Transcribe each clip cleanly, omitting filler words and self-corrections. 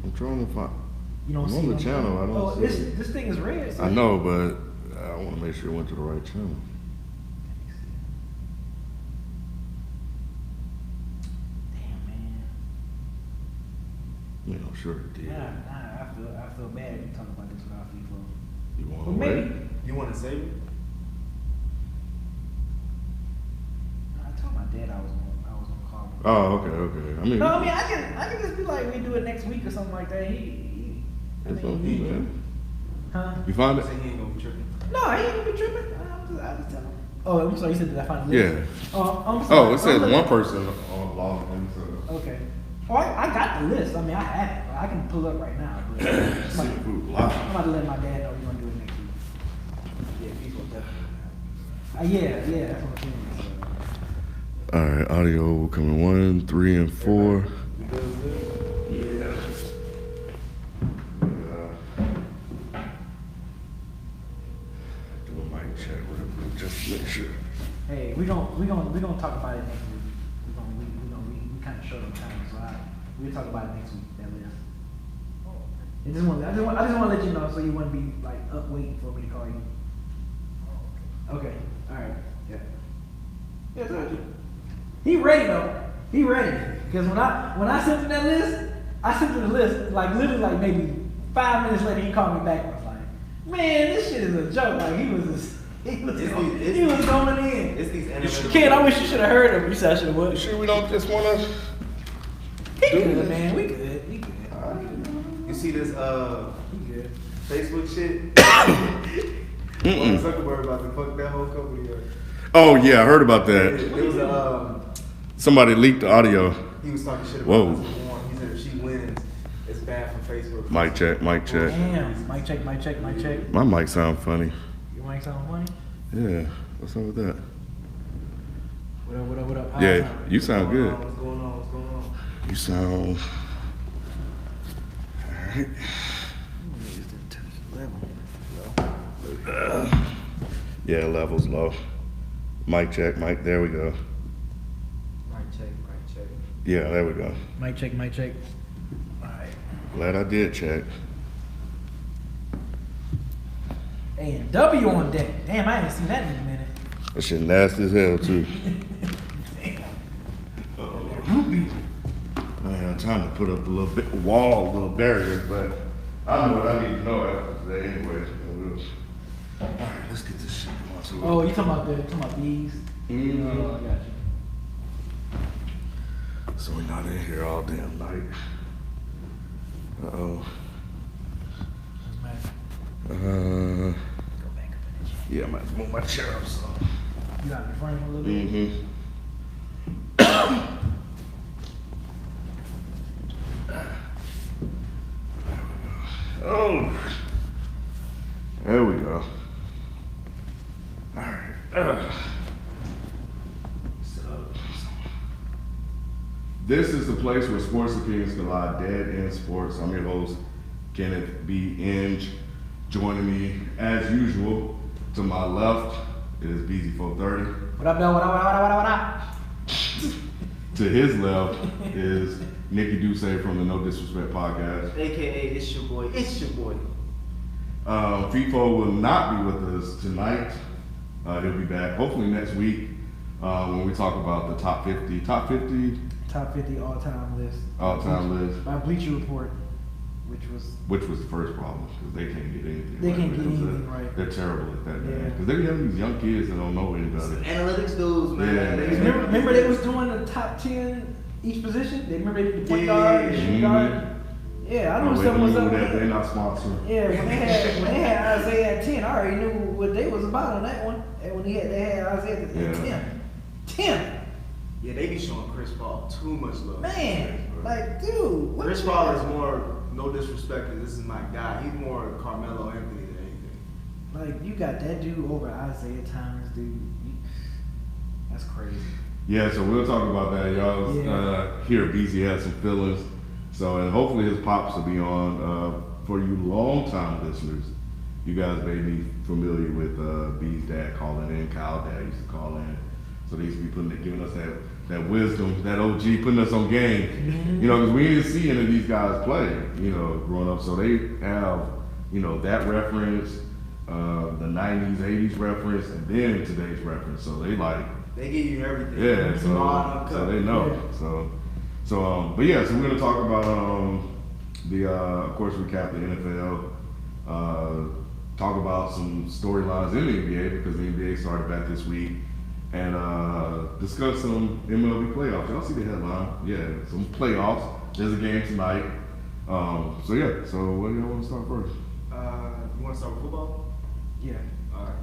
I'm trying to find. You don't I'm see on the them. channel. I don't see it. This thing is red. So I know, but I want to make sure it went to the right channel. Damn, man. Yeah, I'm sure it did. Nah, I feel bad if you talk about this without FIFA. You want But to maybe. wait? You want to save it? I told my dad I was gonna call him. Oh, okay. I mean, No, I mean I can just be like we do it next week or something like that. it's on you, man. Huh? You find it? Say he ain't gonna be tripping. No, he ain't gonna be tripping. I just tell him. Oh, I'm sorry. You said that I find the list. Yeah. I'm sorry. Oh, it says I'm one person on logged in. So. Okay. Oh, I got the list. I mean, I have it. I can pull it up right now. But I'm Seafood live. about to let my dad know we're gonna do it next week. Yeah, people definitely. Yeah, that's what I'm saying. So. All right, audio coming 1, 3, and 4. You good? Yeah. Do a mic check real quick, just to make sure. Hey, we gonna talk about it next week. We kind of short on time, so we'll talk about it next week. That list. I just want to let you know so you wouldn't be like up waiting for me to call you. Okay. All right. Yeah. Yeah, I told you. He ready though. He ready because when I sent him that list, I sent him the list like literally like maybe 5 minutes later he called me back and was like, "Man, this shit is a joke." Like he was going in. It's these animated. Kid, I wish you should have heard him. You said I should have what? You sure we don't just want to? He good, man. We good. You see this He good. Facebook shit? Mm-mm. Zuckerberg about to fuck that whole company up. Oh yeah, I heard about that. There was a Somebody leaked the audio. he was talking shit about Whoa. this one. He said if she wins, it's bad for Facebook. Mic check. Damn. Mic check. My mic sound funny. Your mic sound funny? Yeah, what's up with that? What up? Yeah, you sound good. What's going on? You sound. Alright. Yeah, level's low. Mic check, mic. There we go. Mic check. Yeah, there we go. Mic check. Alright. Glad I did check. A and W on deck. Damn, I ain't seen that in a minute. That shit nasty as hell too. Ruby. I ain't had time to put up a little bit wall, little barriers, but I know what I need to know after today anyway. Alright, let's get this shit going. So Oh, you talking about these? Mhm. Oh, I got you. So we're not in here all damn night. Uh-oh. Go back up in Yeah, I might have to move my chair up some. it. You got me frame a little bit? Mm-hmm. Oh, there we go. All right. So, this is the place where sports opinions collide, dead end sports. I'm your host, Kenneth B. Inge. Joining me, as usual, to my left is BZ430. What up, though? What up? To his left is Nikki Duce from the No Disrespect podcast. AKA it's your boy. FIFO will not be with us tonight. He'll be back hopefully next week when we talk about the top 50 Top 50 all-time list. all-time list, By Bleacher Report, which was the first problem because they can't get anything. They right can't when it get comes to anything that. right. They're terrible at that, Yeah. man. Because they have these young kids that don't know any better. Analytics dudes, man. Yeah, They- man. Remember they was doing the top 10 each position? They remember they did the point guard, the shooting guard? Yeah, I know something was up with that. They're that. not sponsored. Yeah, when they had Isaiah at 10, I already knew what they was about on that one. And when they had Isaiah at Yeah. 10. Yeah, they be showing Chris Paul too much love. Man, like, dude, what Chris you Paul got? is more, no disrespect, 'cause this is my guy. He's more Carmelo Anthony than anything. Like, you got that dude over Isaiah Thomas, dude. That's crazy. Yeah, so we'll talk about that. Y'all hear BZ has some feelings. So, and hopefully his pops will be on. For you long-time listeners, you guys may be familiar with B's dad calling in. Kyle dad used to call in. So they used to be giving us that that wisdom, that OG putting us on game. Mm-hmm. You know, because we didn't see any of these guys play, you know, growing up. So they have, you know, that reference, the 90s, 80s reference, and then today's reference. So they like, They give you everything. yeah, Raw, so they know. Yeah. So, but yeah, so we're gonna talk about of course, recap the NFL, talk about some storylines in the NBA because the NBA started back this week, and discuss some MLB playoffs. Y'all see the headline? Yeah, some playoffs. There's a game tonight. So yeah, so what do y'all want to start first? You want to start with football? Yeah. All right.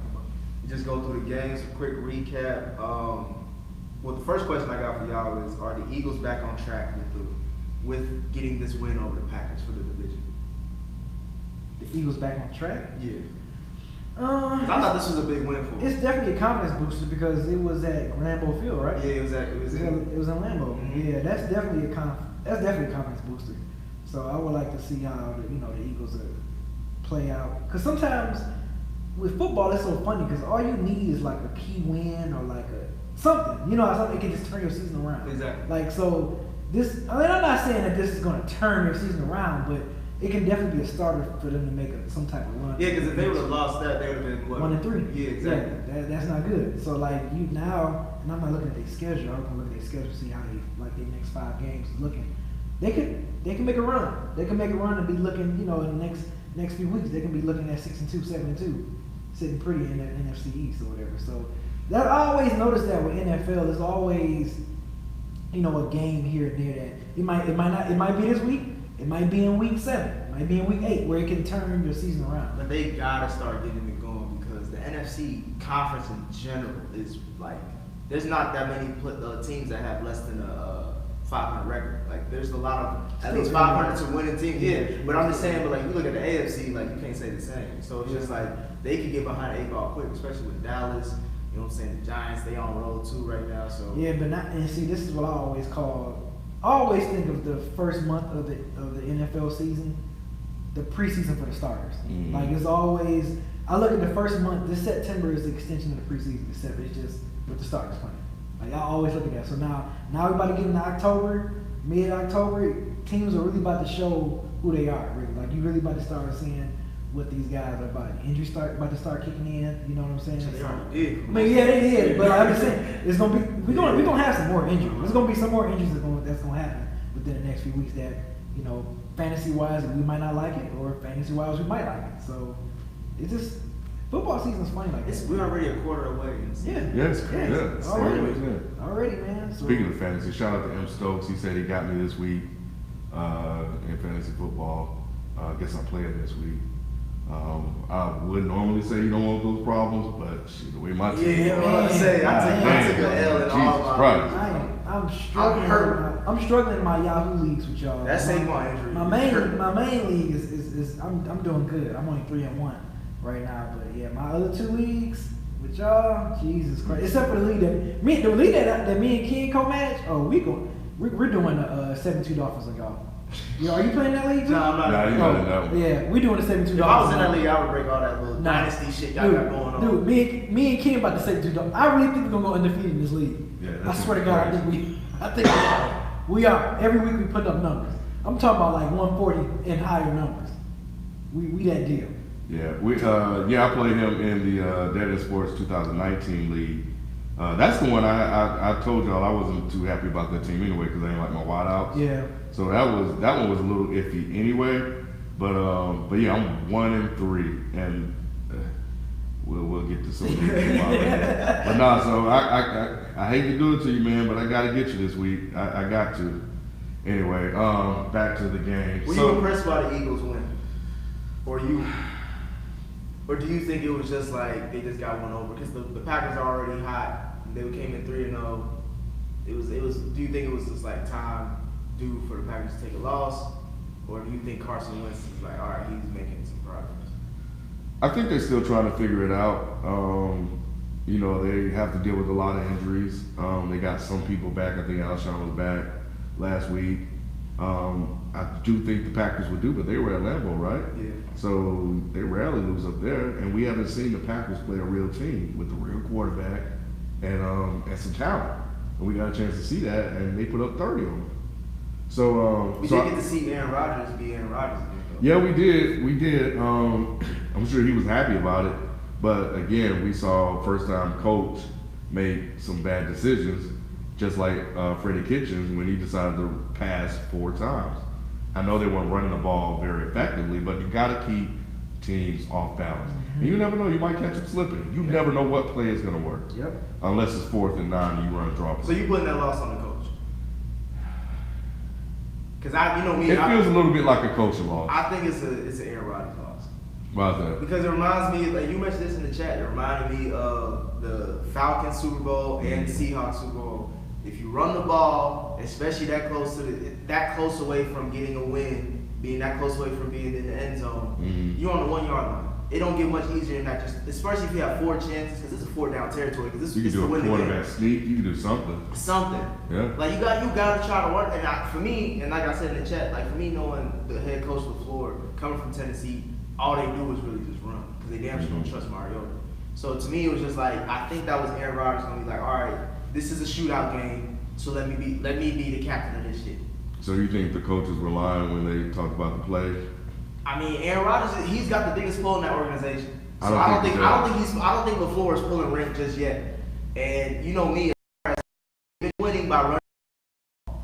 You just go through the games, a quick recap. Well, the first question I got for y'all is: are the Eagles back on track with getting this win over the Packers for the division? The Eagles back on track. Yeah. 'Cause I thought this was a big win for them. It's definitely a confidence booster because it was at Lambeau Field, right? Yeah, it was in Lambeau. Mhm. Yeah, that's definitely a confidence booster. So I would like to see how the Eagles play out. Because sometimes with football, it's so funny because all you need is like a key win or like something. You know, something that can just turn your season around. Exactly. Like so, I'm not saying that this is going to turn your season around, but it can definitely be a starter for them to make some type of run. Yeah, because if they would have lost that, they would have been what? 1-3. Yeah, exactly. Yeah, that's not good. So like you now, and I'm not looking at their schedule. I'm gonna look at their schedule to see how their next 5 games is looking. They can make a run. They can make a run and be looking, in the next few weeks. They can be looking at 6-2, 7-2, sitting pretty in the NFC East or whatever. So that I always notice that with NFL, there's always a game here and there that it might be this week. It might be in week 7. It might be in week 8 where it can turn your season around. But they gotta start getting it going because the NFC conference in general is like there's not that many teams that have less than a 500 record. Like there's a lot of at least 500 to winning teams. Yeah, but I'm just saying. But like you look at the AFC, like you can't say the same. So it's just like they can get behind the 8 ball quick, especially with Dallas. You know what I'm saying? The Giants, they on roll too right now. So yeah, but this is what I always call. I always think of the first month of the NFL season, the preseason for the starters. Mm-hmm. Like it's always, I look at the first month. This September is the extension of the preseason, except it's just with the starters playing. Like I always look at that. So now we're about to get into October, mid-October. Teams are really about to show who they are. Really, like you really about to start seeing what these guys are about. Injuries about to start kicking in. You know what I'm saying? they already did. I mean, yeah, they did. But I'm just saying, it's gonna be we're gonna have some more injuries. There's gonna be some more injuries that's gonna happen within the next few weeks. That fantasy wise we might not like it, or fantasy wise we might like it. So it's just football season's funny like this. We're already a quarter away. Yeah. Yes, yeah. Already, man. So, Speaking of fantasy, shout out to M. Stokes. He said he got me this week in fantasy football. I guess I'm playing this week. I would normally say you don't want those problems, but shit, the way my team I was to say I took an L in all my Christ. I'm struggling. I'm struggling in my Yahoo leagues with y'all. That's my injury. My main league is I'm doing good. I'm only 3-1 right now, but yeah, my other 2 leagues with y'all, Jesus Christ. Except for the league that me and Ken co-manage. Oh, we're doing a 7-2 Dolphins on y'all. Are you playing that league too? No, I'm not. Nah, you're not in that one. Yeah, we're doing the 7-2 Dolphins. If I was in that league, I would break all that little dynasty shit y'all got going on. Dude, me and Ken about to 7-2 Dolphins. I really think we're gonna go undefeated in this league. Yeah, I swear to God, I think we are. Every week we put up numbers. I'm talking about like 140 and higher numbers. We that deal. Yeah, I played him in the Dead End Sports 2019 league. That's the one I told y'all I wasn't too happy about that team anyway because I didn't like my wideouts. Yeah. So that one was a little iffy anyway. But yeah, I'm 1-3, and we'll get to some of these. But nah, so I hate to do it to you, man, but I got to get you this week. I got to. Anyway, back to the game. Were you impressed by the Eagles win, or do you think it was just like they just got one over because the Packers are already hot? They came in 3-0. It was. Do you think it was just like time due for the Packers to take a loss, or do you think Carson Wentz is like, all right, he's making some progress? I think they're still trying to figure it out. They have to deal with a lot of injuries. They got some people back. I think Alshon was back last week. I do think the Packers would do, but they were at Lambeau, right? Yeah. So they rarely lose up there, and we haven't seen the Packers play a real team with a real quarterback and some talent. and we got a chance to see that, and they put up 30 on them. So we did get to see Aaron Rodgers be Aaron Rodgers again, though. yeah, we did. I'm sure he was happy about it, but again, we saw first-time coach make some bad decisions, just like Freddie Kitchens when he decided to pass 4 times. I know they weren't running the ball very effectively, but you got to keep teams off balance. And you never know, you might catch them slipping. You never know what play is going to work. Yep. Unless it's 4th and 9 and you run a draw play. So you putting that loss on the coach? Because you know me, it feels a little bit like a coaching loss. I think it's an Aaron Rodgers loss. Why is that? Because it reminds me, like you mentioned this in the chat, it reminded me of the Falcons Super Bowl and the Seahawks Super Bowl. If you run the ball, especially that close away from getting a win, being that close away from being in the end zone, you're on the 1 yard line. It don't get much easier than that. Especially if you have 4 chances, because this is a 4-down territory. Because this you is can to do win a the game. quarterback sneak. You can do something. Something. Yeah. Like you got to try to work. And for me, and like I said in the chat, like for me, knowing the head coach LaFleur coming from Tennessee, all they do is really just run because they damn sure don't trust Mariota. So to me, it was just like I think that was Aaron Rodgers gonna be like, all right, this is a shootout game, so let me be the captain of this shit. So you think the coaches were lying when they talked about the play? I mean, Aaron Rodgers, he's got the biggest pull in that organization. So I don't think LaFleur is pulling rank just yet. And you know me, they've been winning by running.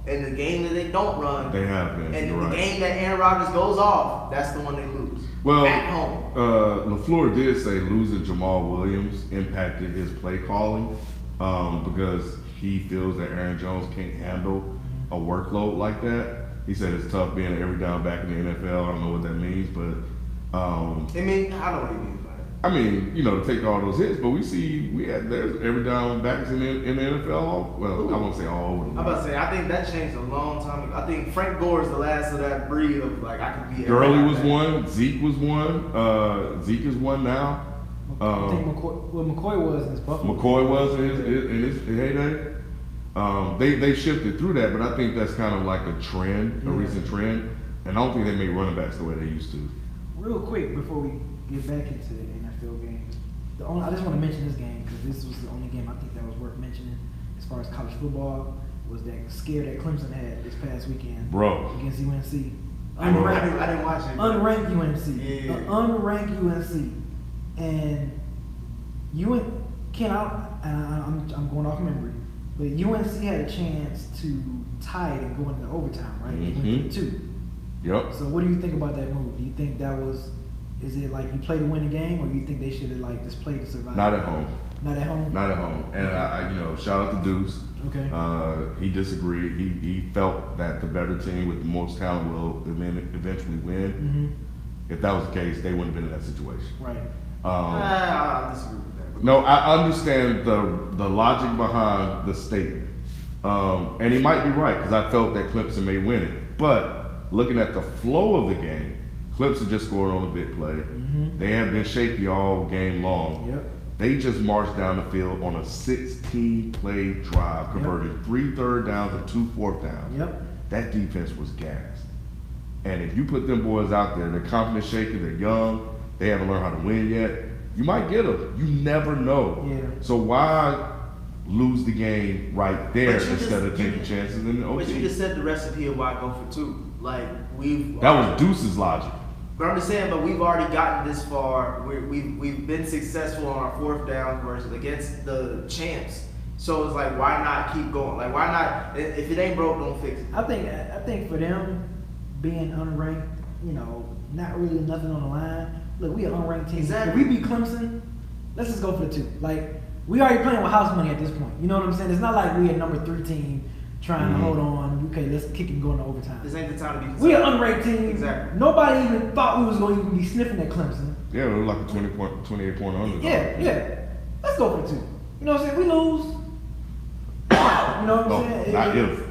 And the game that they don't run, They have been. and You're the right. game that Aaron Rodgers goes off, that's the one they lose. Well, at home. LaFleur did say losing Jamal Williams impacted his play calling because he feels that Aaron Jones can't handle a workload like that. He said it's tough being an every down back in the NFL. I don't know what that means, but I mean, I know what he means by it. I mean, you know, to take all those hits, but there's every down backs in the NFL. Well, I won't say all over. I'm about to say, I think that changed a long time ago. I think Frank Gore is the last of that breed of like I could be. Gurley was one. Zeke was one. Zeke is one now. I think McCoy was in his Buffalo. McCoy was in his heyday. They shifted through that, but I think that's kind of like a trend, a recent trend, and I don't think they make running backs the way they used to. Real quick before we get back into the NFL game, I just want to mention this game because this was the only game I think that was worth mentioning as far as college football. Was that scare that Clemson had this past weekend, Bro, against UNC? I didn't watch it. Unranked UNC, Yeah. Unranked UNC, and I'm going off memory, but UNC had a chance to tie it and go into overtime, right? They went to 2. Yep. So what do you think about that move? Do you think that is it like you play to win the game, or do you think they should have like just played to survive? Not at home. Not at home? Not at home. And I shout out to Deuce. Okay. He disagreed. He felt that the better team with the most talent will eventually win. If that was the case, they wouldn't have been in that situation. Right. I disagree with that. No, I understand the logic behind the statement. And he might be right, because I felt that Clemson may win it. But looking at the flow of the game, Clemson just scored on a big play. They have been shaky all game long. Yep. They just marched down the field on a 16-play drive, converted 3 third downs and 2 fourth downs. Yep. That defense was gassed. And if you put them boys out there, they're confidence shaking, they're young, they haven't learned how to win yet, you might get them. You never know. Yeah. So why lose the game right there instead of taking chances in the OT? But you just said the recipe of why go for 2. Like that was Deuce's logic. But I'm just saying, but we've already gotten this far. We've been successful on our 4th down versus against the champs. So it's like, why not keep going? Like, why not? If it ain't broke, don't fix it. I think for them being unranked, not really nothing on the line. Look, we an unranked team. Exactly. If we beat Clemson, let's just go for the 2. Like, we already playing with house money at this point. You know what I'm saying? It's not like we a number 3 team trying to hold on. Okay, let's kick and go into overtime. This ain't the time to be. We an unranked team. Exactly. Nobody even thought we was going to even be sniffing at Clemson. Yeah, it was like a 28-point underdog. Yeah. Let's go for the 2. You know what I'm saying? We lose. You know what I'm saying? Not if.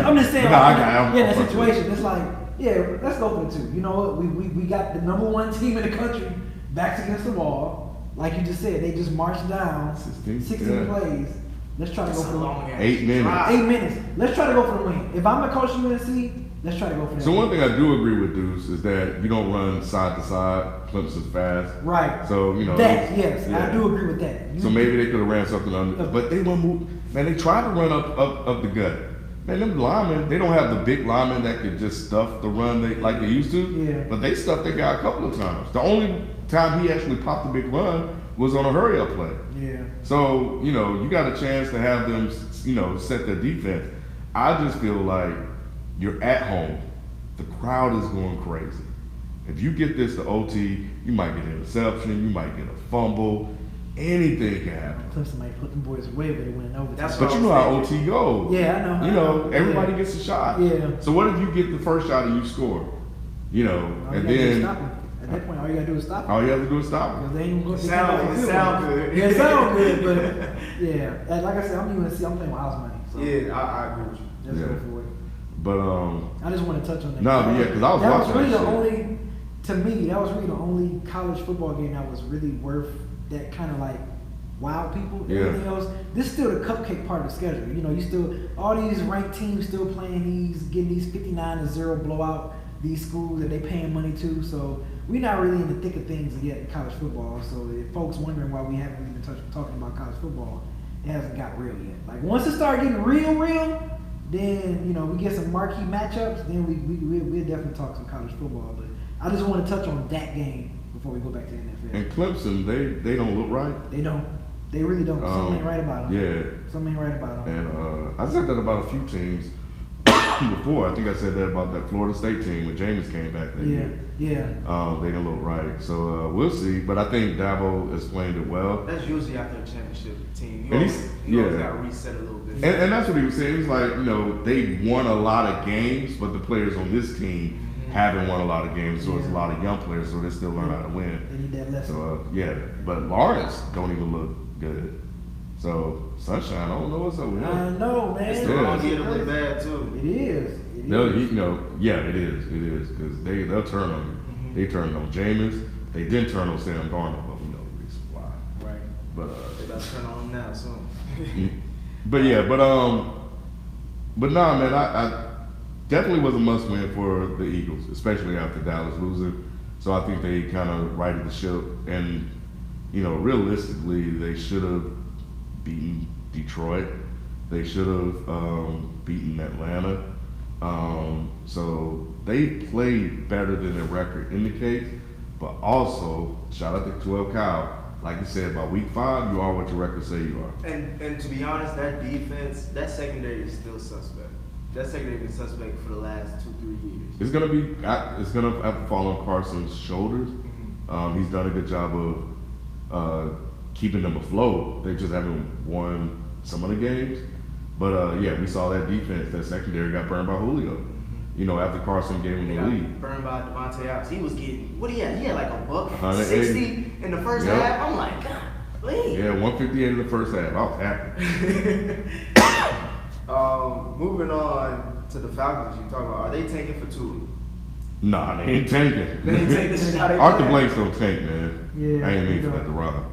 I'm just saying. No, I'm in that situation, it's like, let's go for the 2. You know what? We got the number 1 team in the country backs against the wall. Like you just said, they just marched down 16 plays. Let's try to go for the win. 8 minutes. 8 minutes. Let's try to go for the win. If I'm a coach of UNC, let's try to go for that. So one thing I do agree with Deuce is that you don't run side to side. Clemson's fast. Right. So I do agree with that. So maybe they could have ran something under, but they won't move. Man, they try to run up the gut. Man, them linemen, they don't have the big linemen that could just stuff the run like they used to. Yeah. But they stuffed their guy a couple of times. The only time he actually popped a big run was on a hurry-up play. Yeah. So, you got a chance to have them, set their defense. I just feel like you're at home. The crowd is going crazy. If you get this to OT, you might get an interception, you might get a fumble. Anything can happen. Clemson might put them boys away, but they went over. But you know how OT goes. Yeah, I know. Everybody gets a shot. Yeah. So what if you get the first shot and you score? And then at that point, all you gotta do is stop them. All you have to do is stop them. Because they ain't going to sound good. Yeah, it sound good, but yeah. And like I said, I'm UNC. I'm playing with house money. So I agree with you. Just go for it. But I just want to touch on that. No, but because I was watching really that the shit. only. To me, that was really the only college football game that was really worth that kind of like wow people. Yeah. Everything else, this is still the cupcake part of the schedule. You still all these ranked teams still playing getting these 59-0 blowout these schools that they paying money to. So we're not really in the thick of things yet in college football. So if folks wondering why we haven't even talking about college football, it hasn't got real yet. Like once it start getting real, then we get some marquee matchups. Then we'll definitely talk some college football. But I just want to touch on that game before we go back to the NFL. And Clemson, they don't look right. They don't. They really don't. Something ain't right about them. Yeah. Something ain't right about them. And I said that about a few teams before. I think I said that about that Florida State team when Jameis came back that year. Yeah. They didn't look right. So we'll see. But I think Dabo explained it well. That's usually after a championship team. You always got to reset a little bit. And that's what he was saying. He was like, they won a lot of games, but the players on this team haven't won a lot of games, so it's a lot of young players, so they still learn how to win. They need that lesson. So but Lawrence don't even look good. So Sunshine, I don't know what's up with him. I know, man. It's still gonna get really bad too. It is. It is because they'll turn on you. They turned on Jameis. They didn't turn on Sam Darnold, but we know the reason why. Right. But they about to turn on him now soon. but nah, man, I definitely was a must-win for the Eagles, especially after Dallas losing. So I think they kind of righted the ship. And, realistically, they should have beaten Detroit. They should have beaten Atlanta. So they played better than their record indicates. But also, shout out to 12 Kyle. Like you said, by week 5, you are what your record say you are. And to be honest, that defense, that secondary is still suspect. That secondary has been suspect for the last 2-3 years. It's gonna have to fall on Carson's shoulders. He's done a good job of keeping them afloat. They just haven't won some of the games. But we saw that defense, that secondary got burned by Julio. After Carson gave him the lead. Burned by Devontae Adams. He was getting, what he had? He had like a buck 180. 60 in the first half. I'm like, God, please. Yeah, 158 in the first half. I was happy. Moving on to the Falcons, you talk about, are they tanking for Tua? Nah, they ain't tanking. They ain't taking this shot. Arthur Blank's don't tank, man. Yeah, I ain't mean for that to rhyme.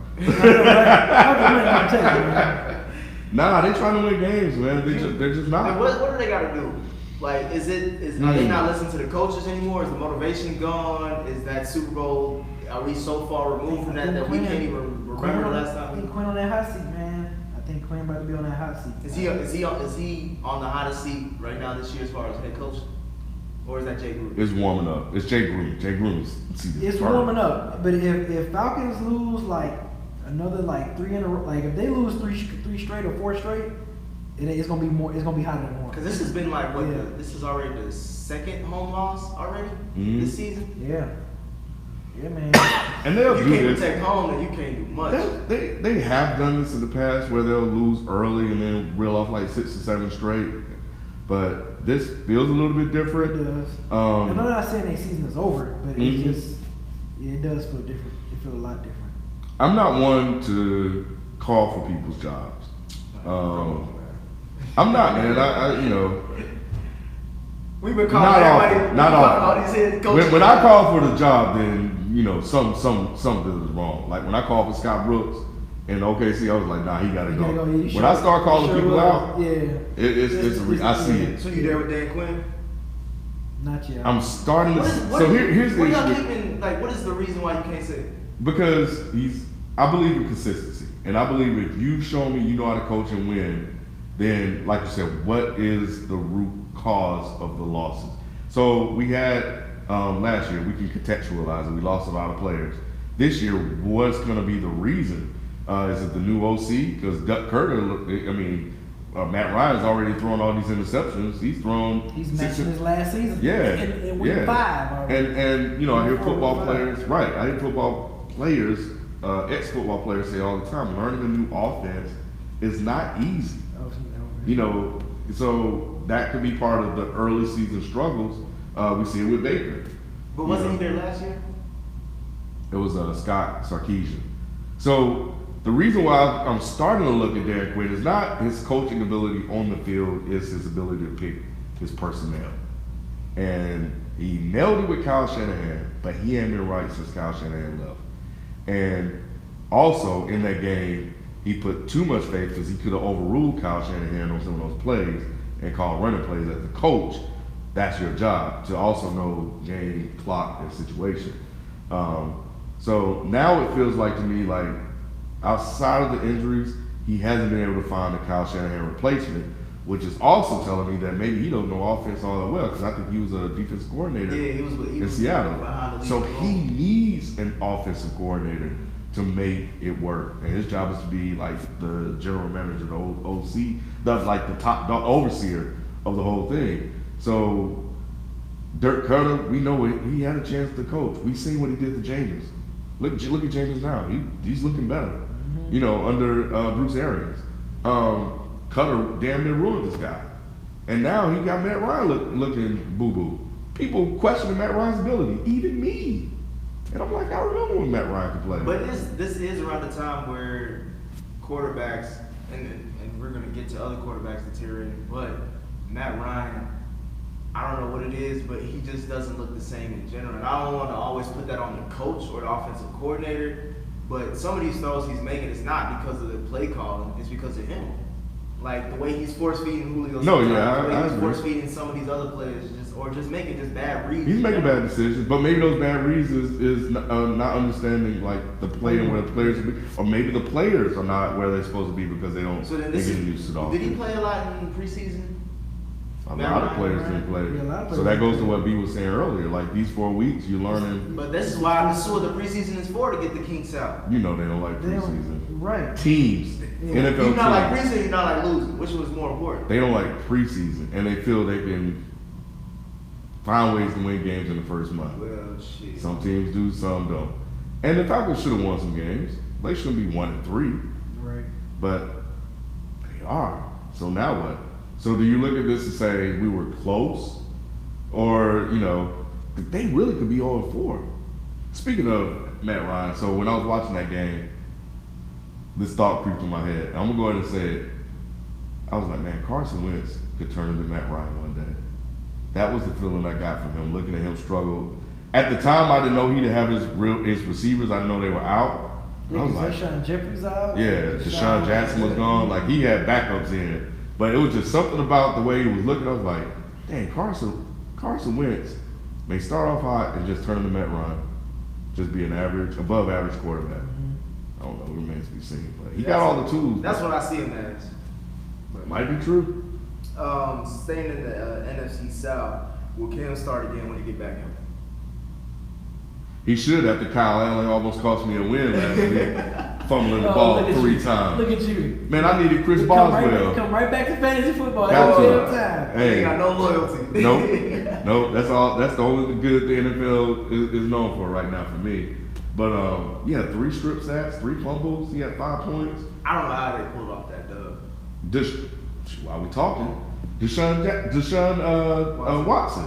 Nah, they trying to win games, man. They're just not. And what do they got to do? Like, are they not listening to the coaches anymore? Is the motivation gone? Is that Super Bowl? Are we so far removed from that we can't even remember the last time? I think Quinn on that hot seat, man. I think Quinn about to be on that hot seat. Is he on the hottest seat right now this year as far as head coach? Or is that Jay Gruden? It's warming up. It's Jay Gruden. Jay Gruden's It's warming up. But if Falcons lose like another like 3 in a row, like if they lose three straight or 4 straight, it's gonna be more. It's gonna be hotter than more. Because this has been like this is already the second home loss already this season. Yeah, man. And they'll you do can't this. protect home, and you can't do much. They have done this in the past where they'll lose early and then reel off like 6 or 7 straight. But this feels a little bit different. It does. And I'm not saying their season is over, but it just it does feel different. It feels a lot different. I'm not one to call for people's jobs. I'm not, man. We've been calling everybody. Not all these head coaches. When I call for the job, then something is wrong. Like when I called for Scott Brooks in OKC, I was like, nah, he gotta go. When I start calling people out, I see it. So you there with Dan Quinn? Not yet. I'm starting. Here's the what y'all issue. keeping? Like, what is the reason why you can't say it? Because I believe in consistency, and I believe if you show me you know how to coach and win, then like you said, what is the root cause of the losses? So we had last year, we can contextualize it. We lost a lot of players. This year, what's going to be the reason? Is it the new OC? Because Duck Curter, Matt Ryan's already thrown all these interceptions. He's matching his last season. Yeah, in week 5 already. And you know, I hear football players. Right, I hear football players, ex-football players say all the time, learning a new offense is not easy. You know, so that could be part of the early season struggles. We see it with Baker. But wasn't he there last year? It was Scott Sarkisian. So the reason why I'm starting to look at Dan Quinn is not his coaching ability on the field, it's his ability to pick his personnel. And he nailed it with Kyle Shanahan, but he ain't been right since Kyle Shanahan left. And also in that game, he put too much faith because he could have overruled Kyle Shanahan on some of those plays and called running plays. As the coach, that's your job, to also know game, clock, and situation. So now it feels like to me like outside of the injuries, he hasn't been able to find a Kyle Shanahan replacement, which is also telling me that maybe he don't know offense all that well, because I think he was a defensive coordinator in Seattle. So he needs an offensive coordinator to make it work. And his job is to be like the general manager, the OC, the overseer of the whole thing. So Dirk Cutter, we know he had a chance to coach. We've seen what he did to James. Look at James now. He's looking better. Mm-hmm. You know, under Bruce Arians. Cutter damn near ruined this guy. And now he got Matt Ryan looking boo-boo. People questioning Matt Ryan's ability, even me. And I'm like, I remember when Matt Ryan could play. But this is around the time where quarterbacks, and we're going to get to other quarterbacks deteriorating, but Matt Ryan, I don't know what it is, but he just doesn't look the same in general. And I don't want to always put that on the coach or the offensive coordinator, but some of these throws he's making, it's not because of the play calling, it's because of him. Like the way he's force-feeding Julio. No, the yeah, way he's force-feeding some of these other players, just making just bad reads. He's making bad decisions, but maybe those bad reads is not understanding like the play and where the players are, or maybe the players are not where they're supposed to be because they don't. So then they get used to the offense. Did he play a lot in preseason? A lot of players didn't play. So that goes to what B was saying earlier. Like these 4 weeks, you're learning. But this is what the preseason is for, to get the kinks out. You know they don't like preseason. Right. Teams. Yeah. NFL You're not teams. like preseason, you're not like losing. Which was more important? They don't like preseason, and they feel they can find ways to win games in the first month. Well, shit. Some teams do, some don't. And the Falcons should have won some games. They shouldn't be 1-3. Right. But they are. So now what? So do you look at this and say we were close? Or, you know, they really could be 0-4. Speaking of Matt Ryan, so when I was watching that game, this thought creeped in my head. I'm going to go ahead and say it. I was like, man, Carson Wentz could turn into Matt Ryan one day. That was the feeling I got from him, looking at him struggle. At the time, I didn't know he'd have his receivers. I didn't know they were out. Yeah, I was like, Deshaun Jeffries out. yeah, Deshaun Jackson was gone. Like, he had backups in. But it was just something about the way he was looking. I was like, dang, Carson Wentz may start off hot and just turn into Matt Ryan. Just be an above average quarterback. I don't know, it remains to be seen. But he got all the tools. That's what I see him as. But it might be true. Staying in the NFC South, will Cam start again when he get back in? He should, after Kyle Allen almost cost me a win last week, fumbling the ball 3 times. Look at you. Man, I needed Chris Boswell. Come right back to fantasy football. Got Every to. time. Hey, He got no loyalty. Nope. That's all. That's the only good the NFL is known for right now for me. But he had 3 strip sacks, 3 fumbles. He had 5 points. I don't know how they pulled off that dub. While we talking, Deshaun Watson.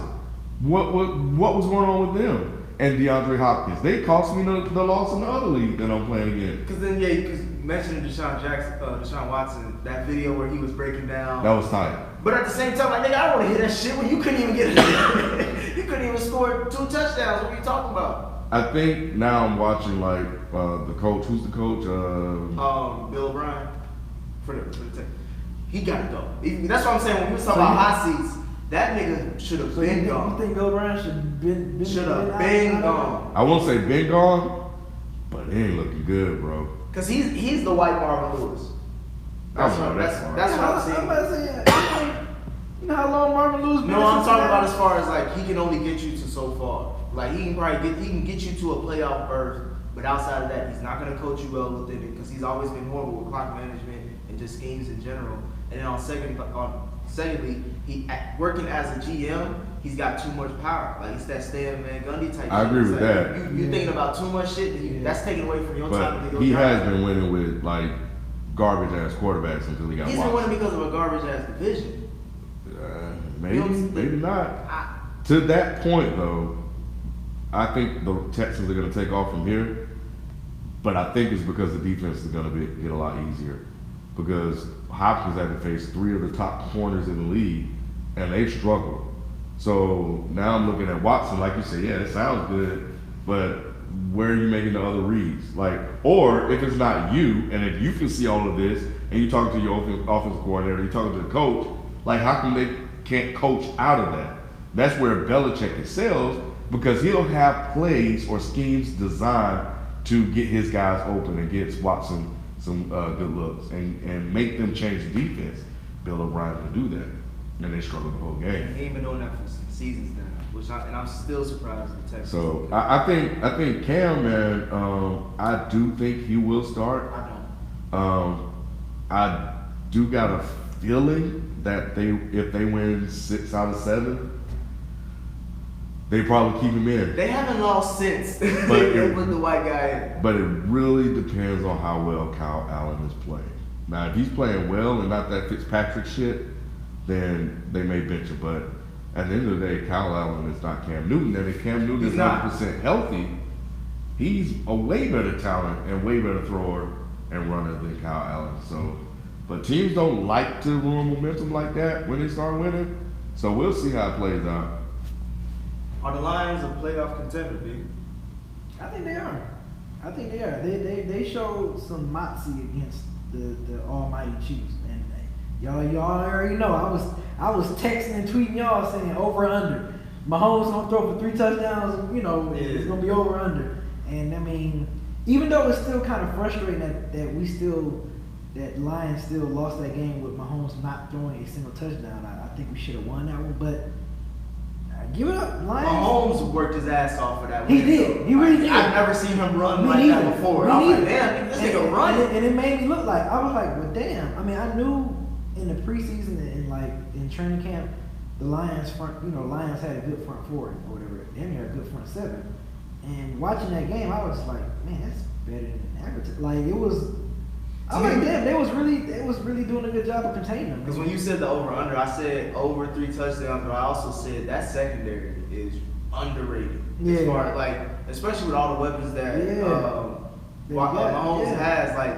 What was going on with them? And DeAndre Hopkins. They cost me the loss in the other league that I'm playing again. Because then, yeah, you mentioned Deshaun Watson, that video where he was breaking down. That was tight. But at the same time, like, nigga, I don't want to hear that shit when you couldn't even get it. You couldn't even score 2 touchdowns. What are you talking about? I think now I'm watching like the coach. Who's the coach? Bill O'Brien. For the team. He got to go. That's what I'm saying when we was talking about hot seats. That nigga should have been gone. You think Bill O'Brien should have been gone? I won't say been gone, but he ain't looking good, bro. Cause he's the white Marvin Lewis. That's I don't know, that's what I'm saying. I'm about to say, you know how long Marvin Lewis been? No, I'm talking about as far as like he can only get you to so far. Like he can get you to a playoff berth, but outside of that, he's not gonna coach you well within it because he's always been horrible with clock management and just schemes in general. And then secondly, he working as a GM, he's got too much power. Like it's that Stan Van Gundy type. I agree with that. You thinking about too much shit, and that's taken away from your time. But he has been winning with like garbage ass quarterbacks until he got. He's been winning because of a garbage ass division. Maybe not. To that point though, I think the Texans are going to take off from here. But I think it's because the defense is going to get a lot easier. Because Hopkins had to face 3 of the top corners in the league, and they struggled. So now I'm looking at Watson, like you said, yeah, it sounds good, but where are you making the other reads? Like, or if it's not you, and if you can see all of this, and you're talking to your offensive coordinator, you're talking to the coach, like how come they can't coach out of that? That's where Belichick excels, because he'll have plays or schemes designed to get his guys open and get Watson some good looks and make them change the defense. Bill O'Brien can do that, and they struggle the whole game. He ain't been doing that for seasons now, and I'm still surprised the Texans. So I think Cam, man, I do think he will start. I don't. I do got a feeling that if they win 6 out of 7. They probably keep him in. They haven't lost since they put the white guy in. But it really depends on how well Kyle Allen is playing. Now, if he's playing well and not that Fitzpatrick shit, then they may bench him. But at the end of the day, Kyle Allen is not Cam Newton. And if Cam Newton is 100% healthy, he's a way better talent and way better thrower and runner than Kyle Allen. So, but teams don't like to ruin momentum like that when they start winning. So we'll see how it plays out. Are the Lions a playoff contender, big? I think they are. They showed some moxie against the almighty Chiefs, and y'all already know. I was texting and tweeting y'all saying over under. Mahomes gonna throw for 3 touchdowns. You know, it's gonna be over under. And I mean, even though it's still kind of frustrating that Lions still lost that game with Mahomes not throwing a single touchdown. I think we should have won that one, but. Give it up, Lions. Mahomes worked his ass off for that. He did. He really did. I've never seen him run like that before. I was like, damn, this nigga running. And it made me look like, I was like, well, damn. I mean, I knew in the preseason and like in training camp, the Lions Lions had a good front 4 or whatever. Damn, had a good front 7. And watching that game, I was like, man, that's better than average. Like it was. I was like, damn, they was really doing a good job of containing them. Because when you said the over/under, I said over 3 touchdowns, but I also said that secondary is underrated. Yeah. As far as like, especially with all the weapons that Mahomes has, like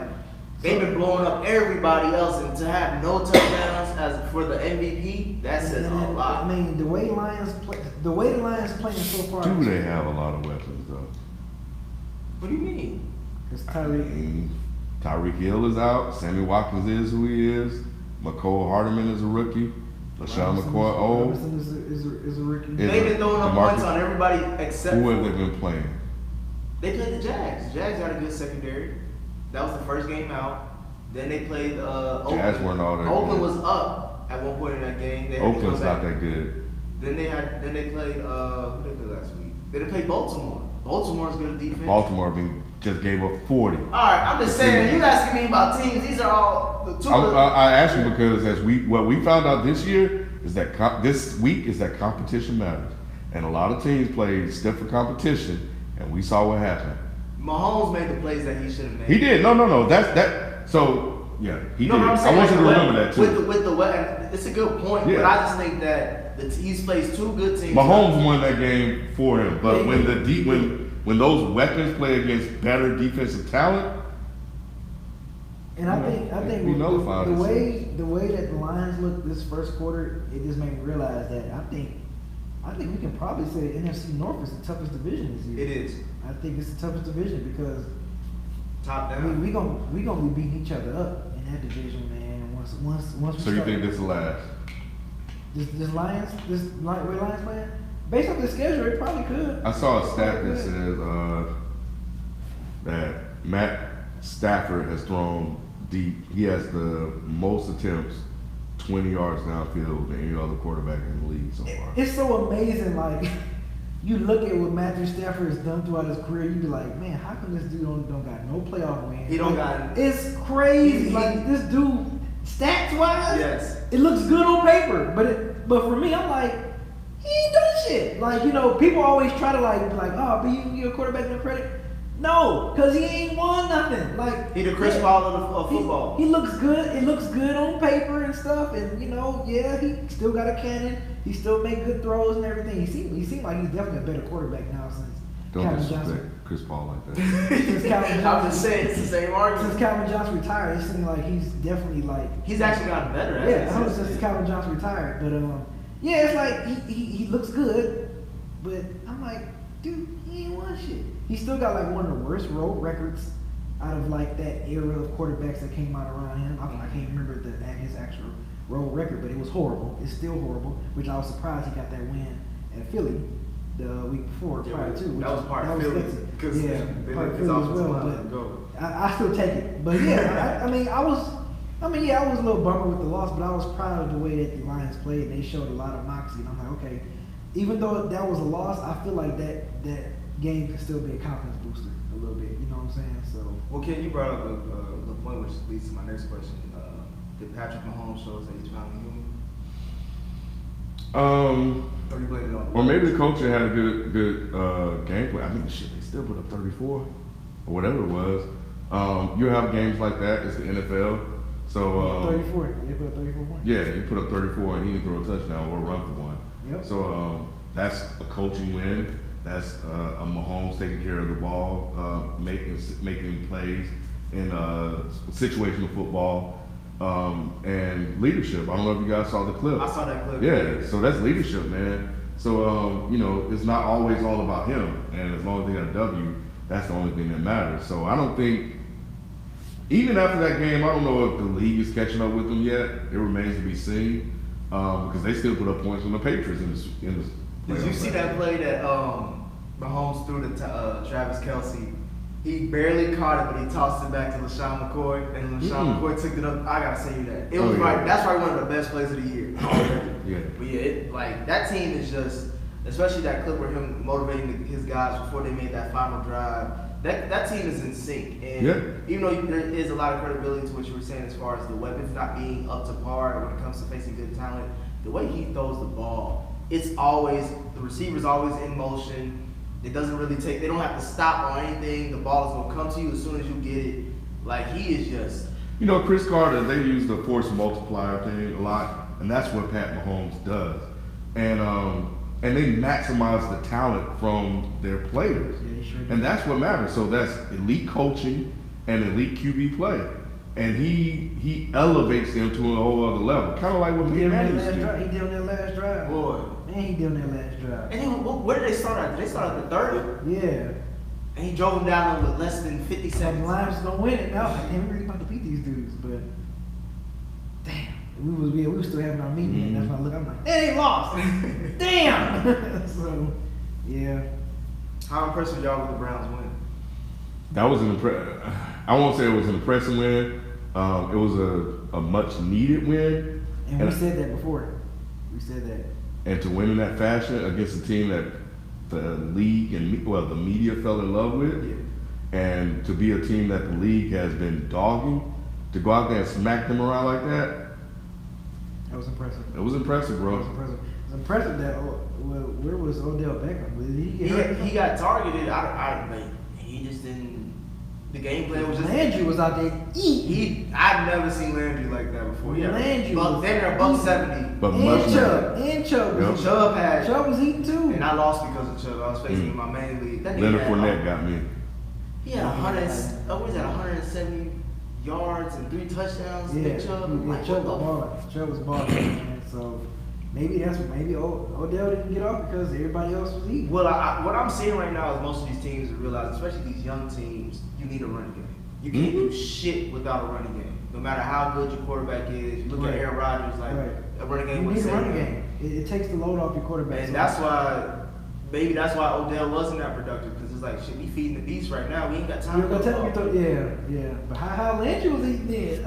they've been blowing up everybody else, and to have no touchdowns as for the MVP, that says a lot. I mean, the way the Lions playing so far. Do they have a lot of weapons though? What do you mean? Because Tyreek Hill is out. Sammy Watkins is who he is. McCole Hardeman is a rookie. LaShawn McCoy is a rookie. They've been throwing up points on everybody except who have they been playing? They played the Jags. The Jags got a good secondary. That was the first game out. Then they played Oakland. Jags weren't all that Oakland good. was up at one point in that game. Oakland's not that good. Then they played who they played last week? Then they played Baltimore. Baltimore's good defense. Baltimore just gave up 40. All right, I'm just saying. You asking me about teams? These are all the 2. I asked you because what we found out this year is that this week is that competition matters, and a lot of teams played stiffer competition, and we saw what happened. Mahomes made the plays that he should have made. He did. No. That's that. So yeah, he did. I want you to remember that too. With the weapon, it's a good point, but I just think that he's plays 2 good teams. Mahomes won that game for him, but when those weapons play against better defensive talent, and I think the way that the Lions looked this first quarter, it just made me realize that I think we can probably say the NFC North is the toughest division this year. It is. I think it's the toughest division because top down. I mean, we gonna be beating each other up in that division, man. Once we so you think this will last? This Lions playing? Based on the schedule, it probably could. I saw a stat that says that Matt Stafford has thrown deep. He has the most attempts, 20 yards downfield than any other quarterback in the league so far. It's so amazing, like, you look at what Matthew Stafford has done throughout his career, you be like, man, how come this dude don't got no playoff wins? He don't got. It's crazy. Like, this dude, stats-wise, Yes. it looks good on paper, but for me, I'm like, he ain't doing shit. Like, you know, people always try to like, oh, but you can give a quarterback no credit. No, because he ain't won nothing. Like, He the Chris Paul of football. He looks good. It looks good on paper and stuff. And, you know, yeah, he still got a cannon. He still make good throws and everything. He seemed like he's definitely a better quarterback now since Don't Calvin disrespect Johnson. Chris Paul like that. Since Calvin I'm Johnson. just saying, it's the same argument. Since Calvin Johnson retired, it seemed like he's definitely like. He's actually gotten better. Yeah, 100% since Calvin Johnson retired. But yeah, it's like he looks good, but I'm like, dude, he ain't won shit. He still got like one of the worst road records out of like that era of quarterbacks that came out around him. I can't remember his actual road record, but it was horrible. It's still horrible, which I was surprised he got that win at Philly the week before, prior to. That was part of Philly. Yeah, part of Philly as well. But I still take it. But yeah, I was a little bummer with the loss, but I was proud of the way that the Lions played. They showed a lot of moxie, and I'm like, okay, even though that was a loss, I feel like that game can still be a confidence booster a little bit. You know what I'm saying? So. Well, Ken, you brought up a point which leads to my next question. Did Patrick Mahomes show us that he's finally human? Or you blamed it on? Or maybe the coach had a good game plan. I mean, shit, they still put up 34 or whatever it was. You have games like that. It's the NFL. So 34. They put up 34 points. yeah, he put up 34 and he didn't throw a touchdown or run for one. Yep. So that's a coaching win. That's a Mahomes taking care of the ball, making plays in situational football, and leadership. I don't know if you guys saw the clip. I saw that clip. Yeah, so that's leadership, man. So you know, it's not always all about him, and as long as they got a W, that's the only thing that matters. So I don't think, even after that game, I don't know if the league is catching up with them yet. It remains to be seen, because they still put up points on the Patriots in the Did you see that play that Mahomes threw to Travis Kelce? He barely caught it, but he tossed it back to LaShawn McCoy, and LaShawn McCoy took it up. I gotta send you that. It was right. That's probably one of the best plays of the year. Yeah. But yeah, like that team is just, especially that clip where him motivating his guys before they made that final drive. That team is in sync, and even though there is a lot of credibility to what you were saying as far as the weapons not being up to par when it comes to facing good talent, the way he throws the ball, it's always, the receiver's always in motion. It doesn't really take, they don't have to stop on anything. The ball is gonna come to you as soon as you get it. Like, he is just. You know, Chris Carter, they use the force multiplier thing a lot, and that's what Pat Mahomes does. And they maximize the talent from their players. Yeah, sure do. And that's what matters. So that's elite coaching and elite QB play. And he elevates them to a whole other level. Kind of like what He me did and on Andy that last drive. did. He did on that last drive. Boy. Man, he did on that last drive. And then, where did they start at? Did they start at the 30? Yeah. And he drove them down with less than 50 So the seconds. Lions was gonna win it now. Like, damn, we really about to beat these dudes, but damn, we was still having our meeting, and that's when I look. I'm like, they lost. Damn. So, yeah. How impressed were y'all with the Browns win? That was an I won't say it was an impressive win. It was a much needed win. And we said that before. We said that. And to win in that fashion against a team that the league and the media fell in love with, and to be a team that the league has been dogging, to go out there and smack them around like that. That was impressive. It was impressive, bro. It was impressive. It was impressive that where was Odell Beckham? Did he get hurt? He got targeted. He just didn't. The game plan was just. Landry was out there eating. I've never seen Landry like that before. Yeah, Landry was they're $170. But much And Chubb. Yep. Chubb Was eating too. and I lost because of Chubb. I was facing my main league. That nigga Leonard had, Fournette got me. He had 170 yards and 3 touchdowns. Yeah, Big Chubb. Like, Chubb what was the balling. Chubb was balling, man. So maybe Odell didn't get off because everybody else was eating. Well, what I'm seeing right now is most of these teams realize, especially these young teams, you need a running game. You can't do shit without a running game. No matter how good your quarterback is. You look at Aaron Rodgers, like a running game. You need a running game. It takes the load off your quarterback. And that's why maybe that's why Odell wasn't that productive, because it's like, shit, we feeding the beast right now. We ain't got time You're to gonna tell me, yeah. But how Landry was eating then?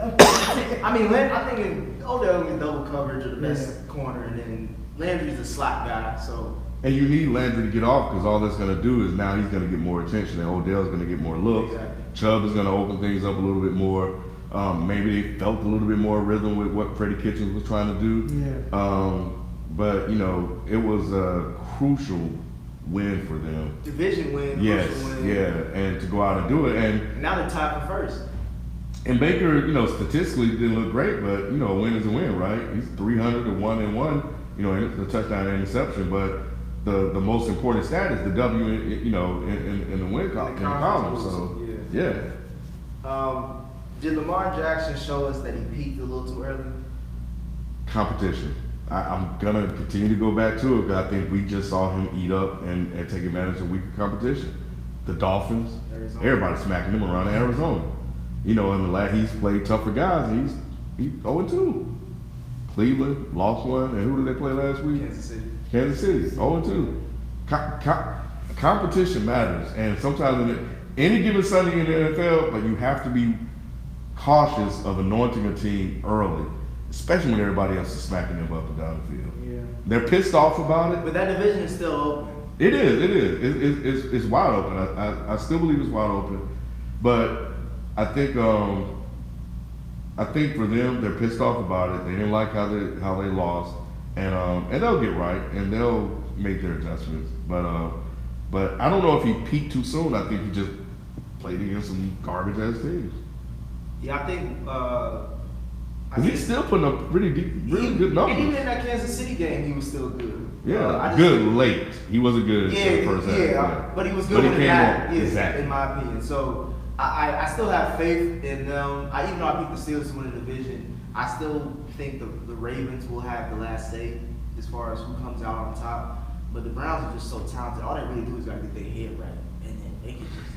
I mean, I'm thinking Odell in double coverage or the best corner, and then Landry's the slot guy, so. And you need Landry to get off because all that's going to do is now he's going to get more attention and Odell's going to get more looks. Exactly. Chubb is going to open things up a little bit more. Maybe they felt a little bit more rhythm with what Freddie Kitchens was trying to do. Yeah. But, you know, it was a crucial win for them. Division win. Yes, win. yeah, and to go out and do it. And now they're tied for first. And Baker, you know, statistically didn't look great, but, you know, a win is a win, right? He's 300 to 1-1, you know, the touchdown and interception, but the most important stat is the W, you know, in the win column. So, yeah. Did Lamar Jackson show us that he peaked a little too early? Competition. I'm going to continue to go back to it because I think we just saw him eat up and take advantage of weaker competition. The Dolphins, Arizona. Everybody smacking him around Arizona. You know, and he's played tougher guys. He's 0-2. Cleveland lost one, and who did they play last week? Kansas City, 0-2. Competition matters, and sometimes in any given Sunday in the NFL, like you have to be cautious of anointing a team early, especially when everybody else is smacking them up and down the field. Yeah. They're pissed off about it. But that division is still open. It is. It's wide open. I still believe it's wide open, but I think for them, they're pissed off about it. They didn't like how they lost, and they'll get right and they'll make their adjustments. But I don't know if he peaked too soon. I think he just played against some garbage ass teams. Yeah, I think. He's still putting up really good numbers. And even in that Kansas City game, he was still good. Yeah, good late. He wasn't good in the first half. Yeah, but he was good when it mattered. Exactly. In my opinion. So I still have faith in them. Even though I picked the Steelers to win the division, I still think the Ravens will have the last say as far as who comes out on top. But the Browns are just so talented. All they really do is got to get their head right, and then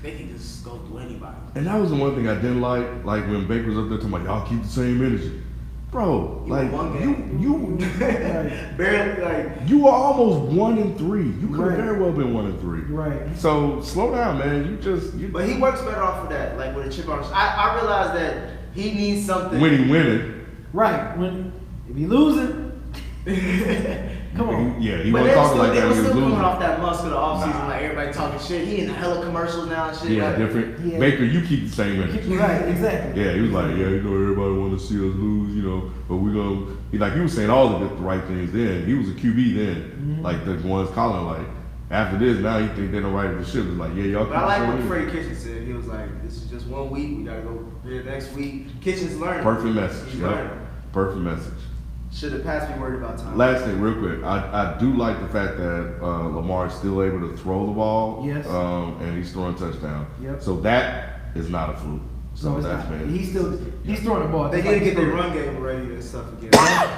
they can just go through anybody. And that was the one thing I didn't like when Baker was up there talking about y'all keep the same energy. Bro, like you barely like you were almost 1-3. You could have very well been 1-3. Right. So slow down, man. But he works better off of that, like with a chip on his. I realize that he needs something. When he winning. Right. If he losing. Come on. He wasn't talking like that. They were He was still losing. coming off that musk of the offseason, like everybody talking shit. He in the hella commercials now and shit. Yeah, like, different. Yeah. Baker, you keep the same energy. Right, exactly. Yeah, he was like, you know, everybody want to see us lose, you know, but we're going to, he was saying all the right things then. He was a QB then, like the ones calling, like, after this, now he think they're the right of the ship. It's like, yeah, y'all keep But I like the what same Freddie Kitchens said. He was like, this is just 1 week. We got to go prepare next week. Kitchens learning. Perfect message. He's Yep. learning. Perfect message. Should the pass be worried about time? Last thing, real quick. I do like the fact that Lamar is still able to throw the ball. Yes. And he's throwing touchdown. Yep. So that is not a fluke. So No, it's that's not. been. He's throwing the ball. They Just didn't like get their he's run game ready and stuff again.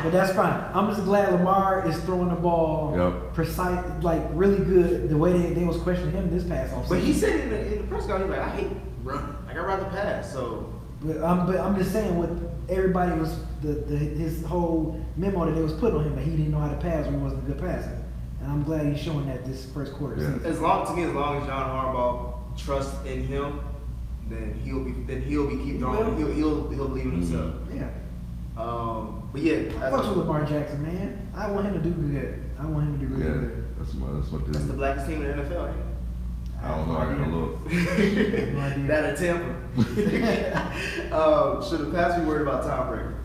But that's fine. I'm just glad Lamar is throwing the ball precise, like really good. The way they was questioning him this past offseason. But he said in the press conference, he was like, I hate running. Like, I'd rather pass. So. But I'm just saying what everybody was his whole memo that they was putting on him that he didn't know how to pass when he wasn't a good passer. And I'm glad he's showing that this first quarter. Yeah. Season. As long as John Harbaugh trusts in him, then he'll be keep throwing. He'll believe in himself. Yeah. But yeah, I fuck with Lamar Jackson, man. I want him to do good. I want him to do really good. That's my dude. that's the blackest team in the NFL. Ain't it? I don't know. I gotta look. No idea. That at Tampa. Should the pass be worried about Tom Brady?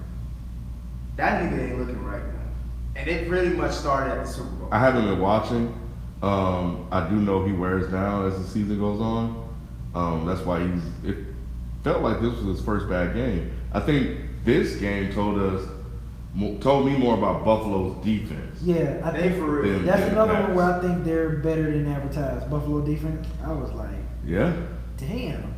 That nigga ain't looking right now. And it pretty much started at the Super Bowl. I haven't been watching. I do know he wears down as the season goes on. That's why it felt like this was his first bad game. I think this game told me more about Buffalo's defense. Yeah, I think for real. that's another one where I think they're better than advertised. Buffalo defense. I was like, Yeah. damn.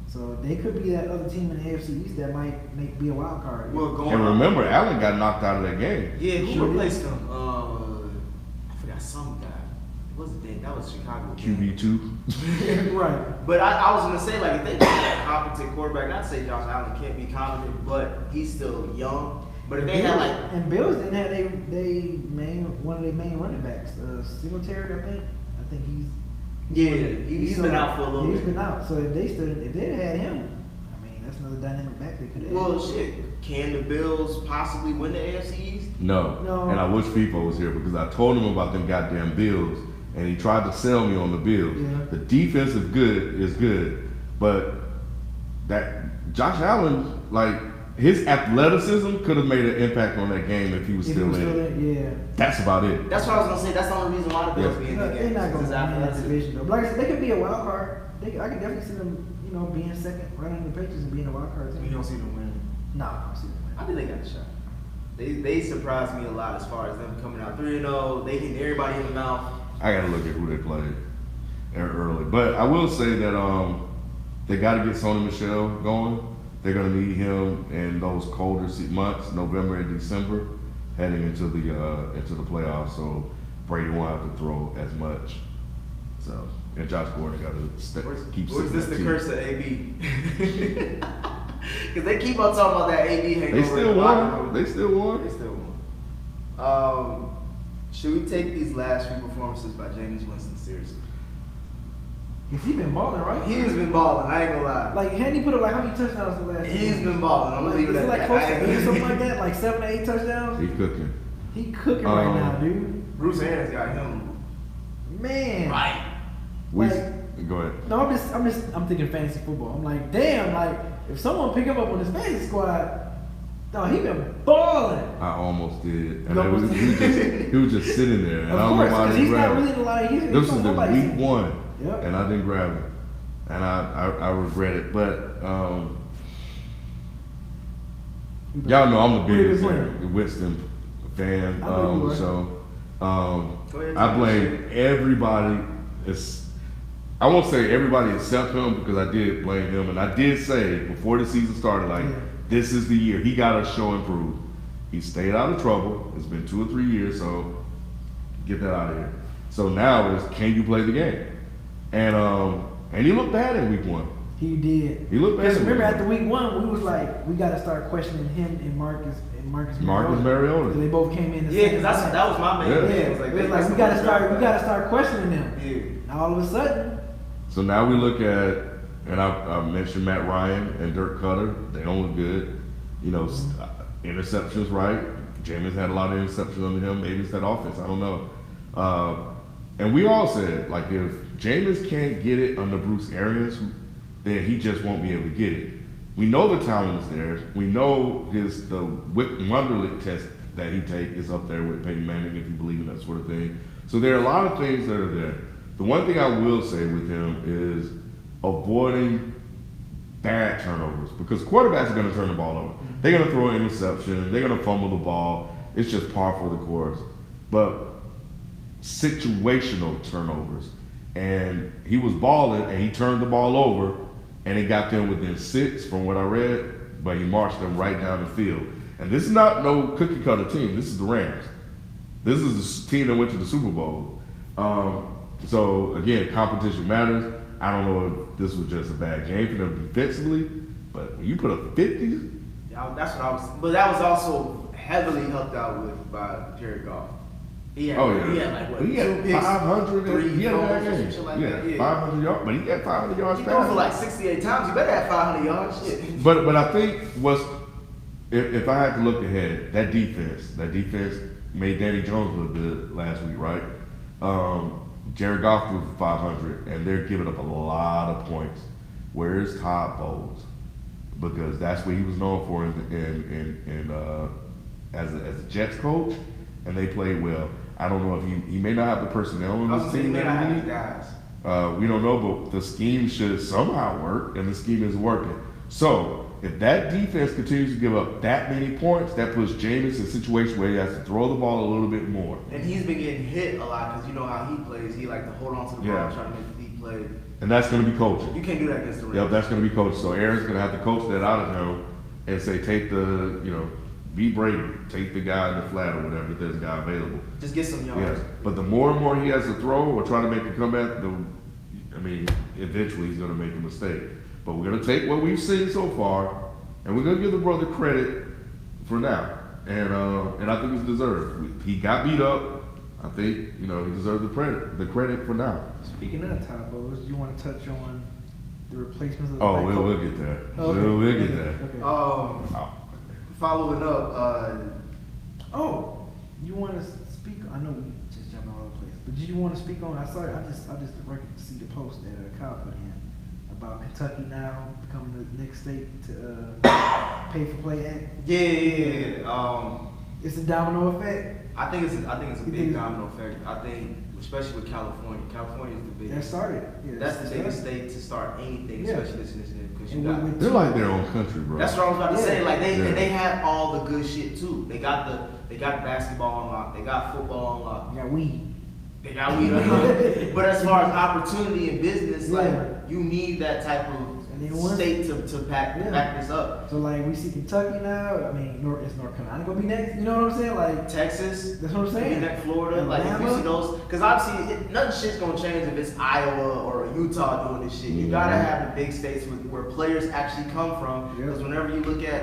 So they could be that other team in the AFC East that might be a wild card. Well, going And on. remember, Allen got knocked out of that game. Yeah, who Sure replaced him? I forgot some guy. It wasn't Dave. That was Chicago. QB2. Right. But I was gonna say, like, if they got a competent quarterback, not to say Josh Allen can't be competent, but he's still young. But if they had and Bills didn't have one of their main running backs, Singletary, I think he's he's been out for a little bit. He's been out. So if they had him, I mean, that's another dynamic back they could have. Well, shit. Can the Bills possibly win the AFC East? No. And I wish FIFO was here because I told him about them goddamn Bills, and he tried to sell me on the Bills. Yeah. The defense is good, but that Josh Allen, like his athleticism could have made an impact on that game if he was still in it. Yeah. That's about it. That's what I was gonna say. That's the only reason why the Bills be in the game. They're not Because gonna win that athleticism. division though. But like I said, they could be a wild card. I can definitely see them, being second, right under the Patriots and being a wild card team. You don't see them winning. No, I don't see them winning. I think they got a shot. They surprised me a lot as far as them coming out 3-0. They hitting everybody in the mouth. I gotta look at who they played early, but I will say that they got to get Sony Michel going. They're gonna need him in those colder months, November and December, heading into the playoffs. So Brady won't have to throw as much. So and Josh Gordon got to keep. Or is this the curse of AB? Because they keep on talking about that AB hangover. They still won. They still won. Should we take these last few performances by Jameis Winston seriously? Cause he been balling, right? He's been balling. I ain't gonna lie. Like, hadn't he put up like how many touchdowns the last? He's been balling. I'm gonna leave it at like that. close to 8 something like that, like 7 or 8 touchdowns. He cooking. He cooking right now, dude. Bruce Arians got him. Man. Right. Go ahead. No, I'm thinking fantasy football. I'm like, damn, like if someone pick him up on his fantasy squad, no, he been balling. I almost did, and he was just sitting there, and Of I don't course, know why I because didn't he's not grab really him. like he's This was in nobody. week 1, Yep. and I didn't grab him, and I regret it. But y'all know I'm the biggest Winston fan, so I blame everybody. I won't say everybody except him because I did blame him, and I did say before the season started, like this is the year he got to show and prove. He stayed out of trouble. It's been 2 or 3 years, so get that out of here. So now is can you play the game? And he looked bad in week 1. He did. He looked bad. Because remember after week 1, we was like, we got to start questioning him and Marcus Mariota. Because they both came in. Yeah, because that was my main thing. It was like, we got to start questioning them. Yeah. Now all of a sudden. So now we look at, and I mentioned Matt Ryan and Dirk Cutter. They don't look good. Interceptions, right? Jameis had a lot of interceptions under him. Maybe it's that offense. I don't know. And we all said, like, if Jameis can't get it under Bruce Arians, then he just won't be able to get it. We know the talent is there. We know the Wonderlic test that he take is up there with Peyton Manning, if you believe in that sort of thing. So there are a lot of things that are there. The one thing I will say with him is avoiding bad turnovers because quarterbacks are going to turn the ball over. They're going to throw an interception. They're going to fumble the ball. It's just par for the course. But situational turnovers. And he was balling, and he turned the ball over, and it got them within 6 from what I read, but he marched them right down the field. And this is not no cookie-cutter team. This is the Rams. This is the team that went to the Super Bowl. So, again, competition matters. I don't know if this was just a bad game for them defensively, but when you put up 50s. Yeah, that's what I was. But that was also heavily helped out with by Jared Goff. He had like what? He had 500. 3 He had a bad fumbles, game. some shit like that. Yeah. 500 yards, but he got 500 yards. You throw for like 68 times. You better have 500 yards. Shit. But I think if I had to look ahead, that defense made Danny Jones look good last week, right? Jared Goff threw for 500, and they're giving up a lot of points. Where's Todd Bowles? Because that's what he was known for as a Jets coach, and they played well. I don't know if he may not have the personnel on this team. May not have the guys. We don't know, but the scheme should somehow work, and the scheme is working. So if that defense continues to give up that many points, that puts Jameis in a situation where he has to throw the ball a little bit more. And he's been getting hit a lot because you know how he plays. He like to hold on to the ball and try to make the deep play. And that's going to be coaching. You can't do that against the Rams. Yep, that's going to be coaching. So Aaron's going to have to coach that out of him and say, be Brady. Take the guy in the flat or whatever if there's a guy available. Just get some yards. Yes. But the more and more he has to throw or try to make a comeback, eventually he's going to make a mistake. But we're going to take what we've seen so far, and we're going to give the brother credit for now. And I think it's deserved. He got beat up I think he deserves the credit for now. Speaking of typos, you want to touch on the replacements of the Oh, black we'll coach? get there. Okay. We'll get there. Okay. Following up, You want to speak? I know we just jumped all over the place, but did you want to speak on? I just reckon to see the post that Kyle put in about Kentucky now becoming the next state to pay for play act. yeah. It's a domino effect. I think it's a You big think- domino effect. I think, especially with California. California is the That biggest. started. Yeah, That's the that biggest started. state to start anything, Yeah. especially this initiative, because you And got. with- They're like their own country, bro. That's what I was about to say. Yeah. Like Yeah. they have all the good shit too. They got basketball unlocked. They got football unlocked. You got weed. They got weed unlocked. But as far as opportunity in business, Yeah. like you need that type of And they want- state to back this up. So like we see Kentucky now. I mean, is North Carolina gonna be next? You know what I'm saying? Like Texas, that's what I'm saying. next Florida, like if you Alabama. see those, because obviously nothing shit's gonna change if it's Iowa or Utah doing this shit. You gotta have the big states where players actually come from. Yeah. Because whenever you look at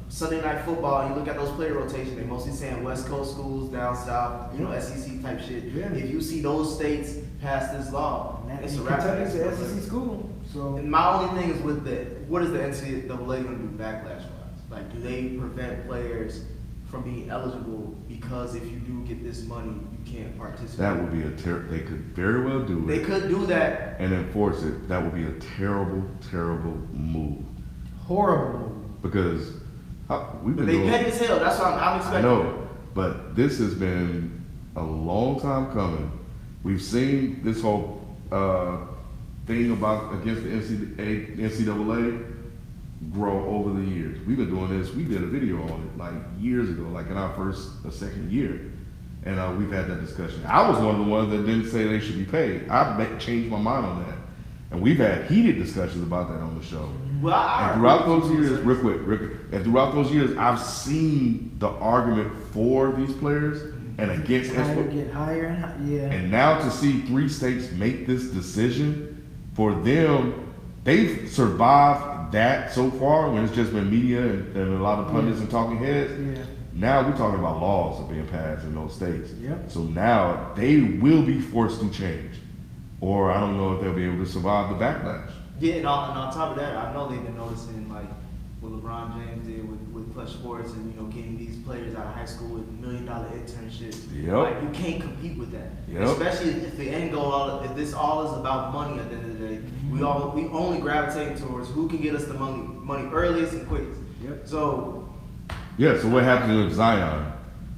Sunday Night Football, and you look at those player rotation, they mostly saying West Coast schools, down south, SEC type shit. Yeah. If you see those states pass this law, And it's a wrap. Kentucky's the SEC school. So And my only thing is with what is the NCAA going to do backlash wise? Like, do they prevent players from being eligible because if you do get this money, you can't participate? That would be they could very well do it. They could do that. And enforce it. That would be a terrible, terrible move. horrible move. Because we've been But they doing. petty as hell. That's what I'm I expecting. know, but this has been a long time coming. We've seen this whole thing against the NCAA grow over the years. We've been doing this. We did a video on it like years ago, like in our first or second year, and we've had that discussion. I was one of the ones that didn't say they should be paid. I changed my mind on that, and we've had heated discussions about that on the show. Well, And throughout those years, real quick, and throughout those years, I've seen the argument for these players and against Get higher and higher. Yeah. and now to see 3 states make this decision for them, they've survived that so far when it's just been media and a lot of pundits and talking heads. Yeah. Now we're talking about laws that are being passed in those states. Yep. So now they will be forced to change. Or I don't know if they'll be able to survive the backlash. Yeah, and on top of that, I know they've been noticing like what LeBron James did with Clutch Sports and getting these players out of high school with $1 million internships. Yep. Like you can't compete with that. Yep. Especially if the end goal, if this all is about money at the end of the day, we only gravitate towards who can get us the money earliest and quickest. Yep. So Yeah, so what happens if Zion,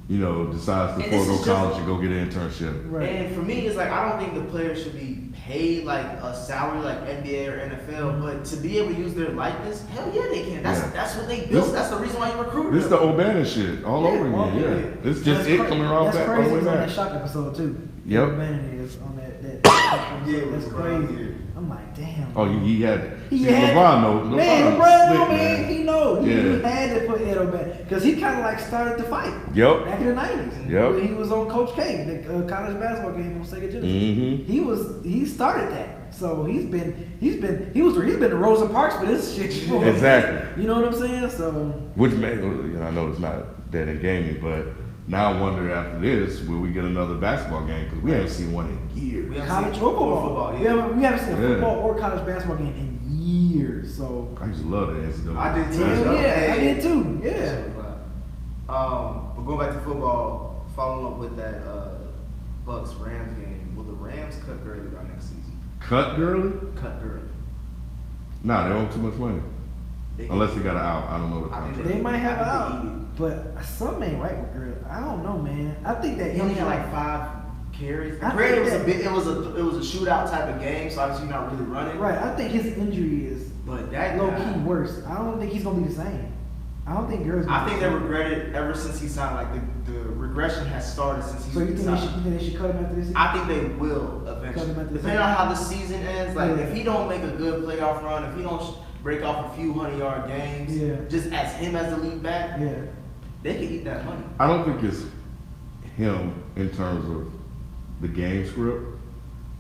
decides to And this forego is just- college and go get an internship? Right. And for me, it's like I don't think the players should be paid like a salary like NBA or NFL, but to be able to use their likeness, hell yeah, they can. That's what they built. That's the reason why you recruit This is them. the O'Bannon shit all over again. Yeah, this is just That's it coming around That's back all crazy. the way It's on that back. shock episode too. Yep. Man is on that. Yeah, That's LeBron, crazy. yeah. I'm like, damn. Oh, he had. He see, had LeBron know. Man, LeBron LeBron, slick, man, he know. He Yeah. had to put Ed O'Bannon because he kind of like started the fight Yep. back in the '90s. Yep. When he was on Coach K, the college basketball game on Sega Genesis. Mhm. He started that. So he's been the Rosa Parks for this shit. Exactly. You know what I'm saying? So Which I know it's not that in gaming, but now I wonder after this, will we get another basketball game? Because we haven't seen one in years. We haven't college seen or football. yeah. We haven't seen a Yeah. football or college basketball game in years. So I used to love the NCAA. I did too. hell yeah, I Hey. did too. Yeah. But going back to football, following up with that Bucks Rams game, will the Rams cut Gurley by next season? Cut Gurley? Cut Gurley. Nah, they owe too much money. Unless they got an out. I don't know the I think contract. They might have I out, think but something ain't right with Gurley. I don't know, man. I think that he only had injury- like 5 carries. I Granted, think it was a shootout type of game, so obviously you're not really running. right. I think his injury is But that low guy, key worse. I don't think he's gonna be the same. I don't think Gurley's. I gonna think be they the same. regretted ever since he signed. Like the regression has started since he So you think signed. they should cut him after this season? I think they will Cut him at eventually. the Depending on how the season ends, like Yeah. if he don't make a good playoff run, if he don't break off a few 100-yard games, Yeah. just as him as the lead back, Yeah. they can eat that money. I don't think it's him in terms of the game script.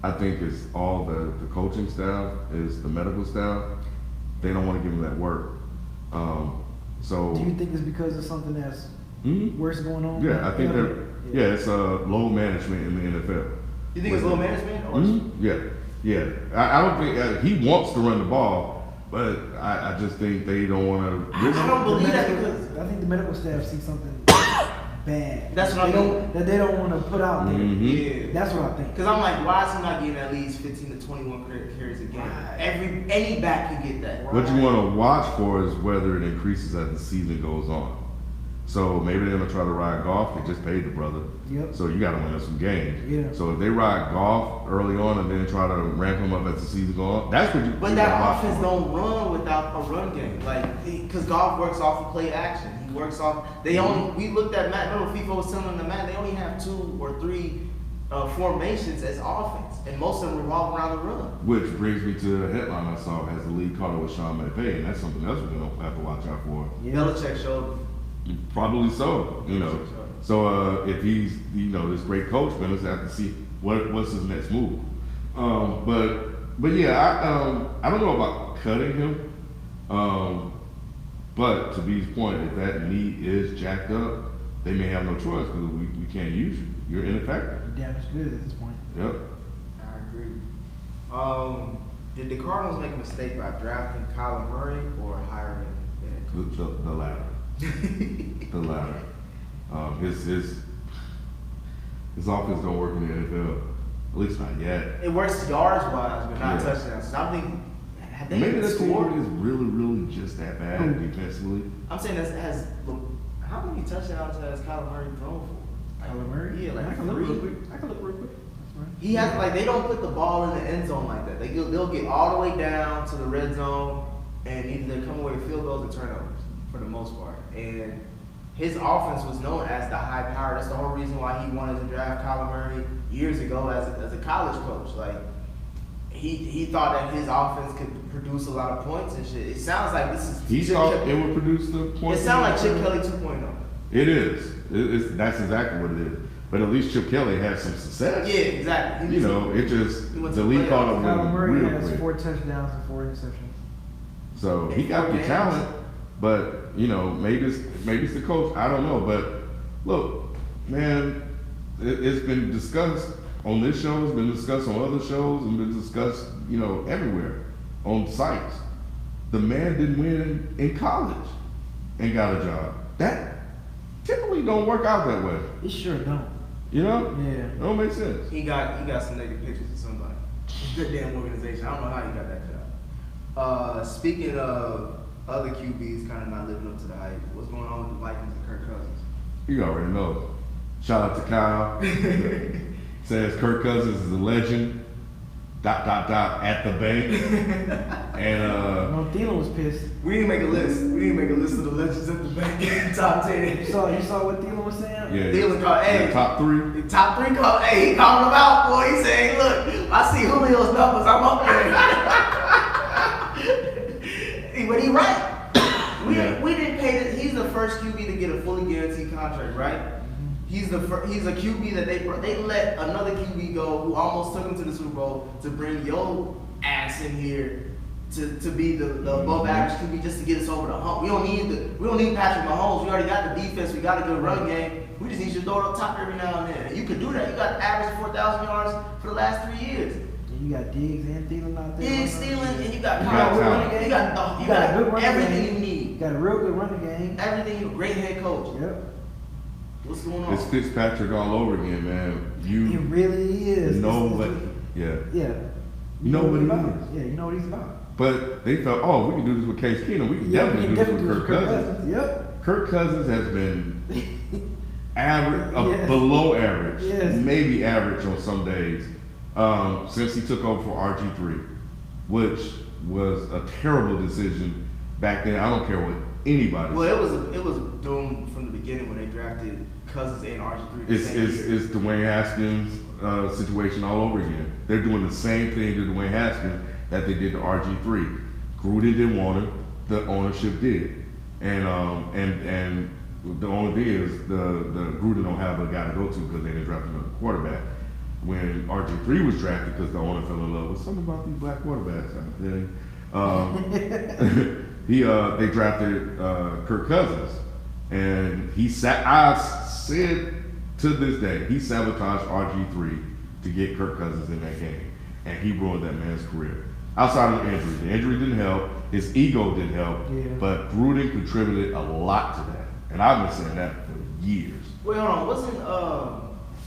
I think it's all the coaching staff, is the medical staff. They don't want to give him that work. So Do you think it's because of something that's Mhm. worse going on? Yeah, I think Yeah, it's load management in the NFL. You think it's low management? Or Yeah. I don't think he wants to run the ball, but I just think they don't want to. I don't believe that because I think the medical staff see something bad. That's what I mean. That they don't want to put out there. Yeah, that's what I think. Because I'm like, why is he not getting at least 15 to 21 carries a game? Right. Any back can get that. What you want to watch for is whether it increases as the season goes on. So maybe they're gonna try to ride golf. They just paid the brother. Yep. So you got to win some games. Yeah. So if they ride golf early on and then try to ramp him up as the season goes on, that's what you. But that offense don't run without a run game, like because golf works off of play action. He works off. They only we looked at Matt. Remember FIFA was telling the Matt they only have 2 or 3 formations as offense, and most of them revolve around the run. Which brings me to the headline I saw as the lead caller with Sean McVay, and that's something else we're gonna have to watch out for. Yeah. Belichick showed. Probably so, So if he's, this great coach, we're gonna have to see what's his next move. But yeah, I don't know about cutting him. But to B's point, if that knee is jacked up, they may have no choice because we can't use you. You're ineffective. Damaged good at this point. Yep. I agree. Did the Cardinals make a mistake by drafting Kyler Murray or hiring a coach? The latter. The latter. His offense don't work in the NFL. At least not yet. It works yards wise, but not Yeah. touchdowns. So I'm thinking, have they Maybe the team scored? is really just that bad defensively. I'm saying how many touchdowns has Kyler Murray thrown for? Kyler Murray? Yeah, like I can look 3. real quick. That's right. He has they don't put the ball in the end zone like that. They'll get all the way down to the red zone and either they come away with field goals or turnovers for the most part. And his offense was known as the high power. That's the whole reason why he wanted to draft Kyler Murray years ago as a college coach. Like he thought that his offense could produce a lot of points and shit. It sounds like this is He thought it would produce the points. It sounds like Chip Kelly 2.0. It is. That's exactly what it is. But at least Chip Kelly had some success. Yeah, exactly. It just He went the to lead playoffs. caller Kyler was Murray real has quick. 4 touchdowns and 4 interceptions. So he got the talent, but maybe it's the coach. I don't know. But look, man, it's been discussed on this show. It's been discussed on other shows, and been discussed, everywhere on sites. The man didn't win in college and got a job. That typically don't work out that way. It sure don't. Yeah. Yeah. Don't make sense. He got some negative pictures of somebody. Good damn organization. I don't know how he got that job. Speaking of other QBs kind of not living up to the hype, what's going on with the Vikings and Kirk Cousins? You already know. Shout out to Kyle. Says Kirk Cousins is a legend. ... at the bank. And Thielen was pissed. We didn't make a list. We didn't make a list of the legends at the bank. Top 10. You saw what Thielen was saying? yeah, Thielen called, hey. top 3. The top 3 called, he called him out, boy. He said, hey, look, I see Julio's numbers. I'm up there. But he right. We didn't pay this. He's the first QB to get a fully guaranteed contract, right? He's a QB that they let another QB go who almost took him to the Super Bowl to bring your ass in here to be the above average QB just to get us over the hump. We don't need Patrick Mahomes. We already got the defense. We got a good run game. We just need you to throw it up top every now and then. And you can do that. You got average 4,000 yards for the last 3 years. You got Diggs and Thielen out there. Diggs, Thielen, and you got You got a good running everything game. you need. You got a real good running game. Everything. Great head coach. Yep. What's going on? It's Fitzpatrick all over again, man. It really is. Yeah. Yeah. You know what he about. is. Yeah, you know what he's about. But they felt, we can do this with Case Keenum. We can definitely do this with Kirk Cousins. Yep. Kirk Cousins has been average, Yes. below average, Yes. maybe average on some days, since he took over for RG3, which was a terrible decision back then. I don't care what anybody says. It was doomed from the beginning when they drafted Cousins and RG3. It's Dwayne Haskins' situation all over again. They're doing the same thing to Dwayne Haskins that they did to RG3. Gruden didn't want him. The ownership did, and the only thing is the Gruden don't have a guy to go to because they didn't draft another quarterback. When RG3 was drafted, because the owner fell in love with something about these black quarterbacks. They drafted Kirk Cousins, and he sat. I said to this day, he sabotaged RG3 to get Kirk Cousins in that game, and he ruined that man's career. Outside of the injury didn't help. His ego didn't help, but Gruden contributed a lot to that, and I've been saying that for years. Wait, hold on. Wasn't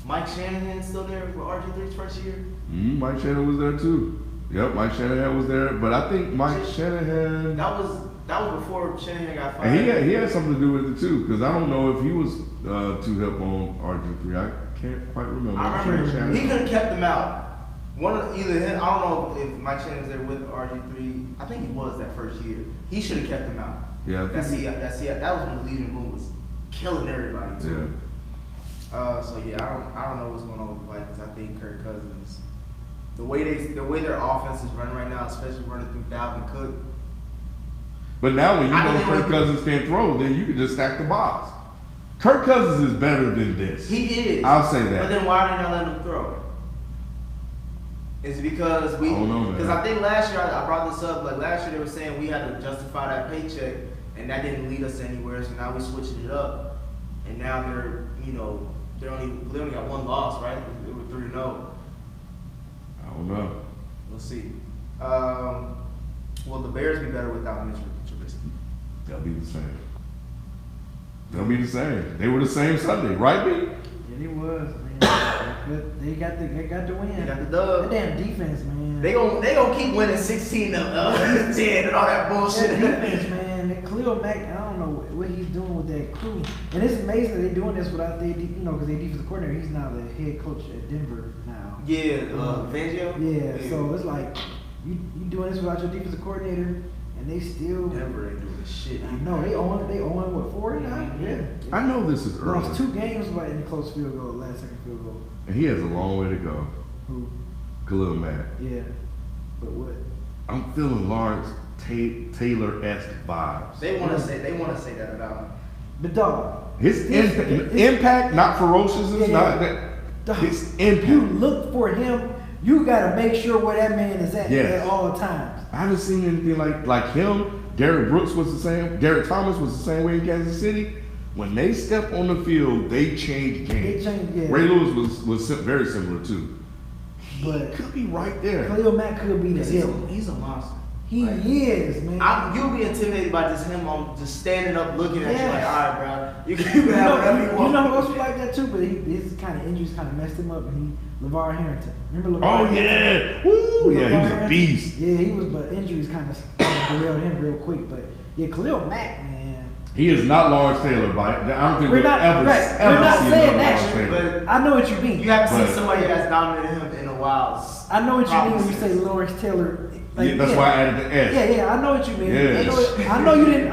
Mike Shanahan still there for RG3's first year? Mike Shanahan was there too. Yep, Mike Shanahan was there, but I think Mike Shanahan. That was before Shanahan got fired. And he had something to do with it too, because I don't know if he was too help on RG3. I can't quite remember. I remember he could have kept him out. Either him, I don't know if Mike Shanahan was there with RG3. I think he was that first year. He should have kept him out. Yeah, that was when the leading room was killing everybody too. Yeah. So yeah, I don't know what's going on with the Vikings. I think Kirk Cousins, the way their offense is running right now, especially running through Dalvin Cook. But now when you know Kirk Cousins can't throw, then you can just stack the box. Kirk Cousins is better than this. He is. I'll say that. But then why are they not letting him throw? Is it because I think last year I brought this up. Like last year they were saying we had to justify that paycheck, and that didn't lead us anywhere. So now we switching it up, and now they only got one loss, right? They were 3-0. I don't know. We'll see. Will the Bears be better without Mitch Trubisky? They'll be the same. They'll be the same. They were the same Sunday, right, B? Yeah, it was, man. They got the win. They got the dub. That damn defense, man. They gonna keep winning 16 of 10 and all that bullshit. That defense, man. That Khalil Mack, I don't know what he's doing with that crew. And it's amazing that they're doing this without because their defensive coordinator, he's now the head coach at Denver now. Yeah, Fangio. Yeah, so it's like you doing this without your defensive coordinator, and they still Denver ain't doing shit. I know they own what 4 now? Yeah. I know this is early. Lost 2 games by in the close field goal, last second field goal. And he has a long way to go. Who? Khalil Mack. Yeah. But what? I'm feeling Lawrence Taylor-esque vibes. They want to say that about him. But dog, His impact, not ferocious, not that. Dog, his impact. you look for him. You gotta make sure where that man is at all times. I haven't seen anything like him. Derek Brooks was the same. Derek Thomas was the same way in Kansas City. When they step on the field, they change games. Ray Lewis was very similar too. But he could be right there. Khalil Mack could be the hill. He's a monster. He is, man. You'll be intimidated by just him just standing up looking at you like, all right, bro. You can have whatever you want. You know who else was like that too? But his kind of injuries kind of messed him up. And LeVar Harrington. Remember LeVar Harrington? Yeah. Woo, yeah, he was a beast. Yeah, he was, but injuries kind of derailed him real quick. But yeah, Khalil Mack, man. He is not Lawrence Taylor, but I don't think we're we'll not ever saying that, Taylor. but I know what you mean. You haven't seen somebody that's dominated him in a while. I know what you mean when you say Lawrence Taylor. Like, that's why I added the S. Yeah, I know what you mean. Yes. I know you didn't.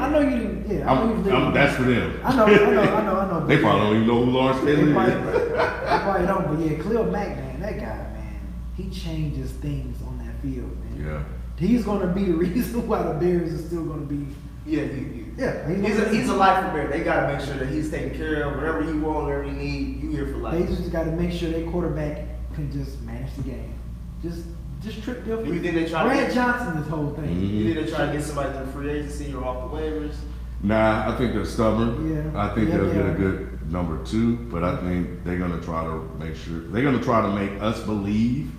Yeah, that's for them. I know. They probably don't even know who Lawrence Taylor is. They probably don't, but yeah, Khalil Mack, man, that guy, man, he changes things on that field, man. Yeah. He's going to be the reason why the Bears are still going to be. Yeah, he's a lifer bear. They got to make sure that he's taken care of. Whatever he want, whatever he need, you here for life. They just got to make sure their quarterback can just manage the game. Just trip their feet. You think they try Brad Johnson, this whole thing. Mm-hmm. You think they try to get somebody through free agency or off the waivers? Nah, I think they're stubborn. Yeah. I think they'll get a good number 2, but I think they're gonna try to make sure to make us believe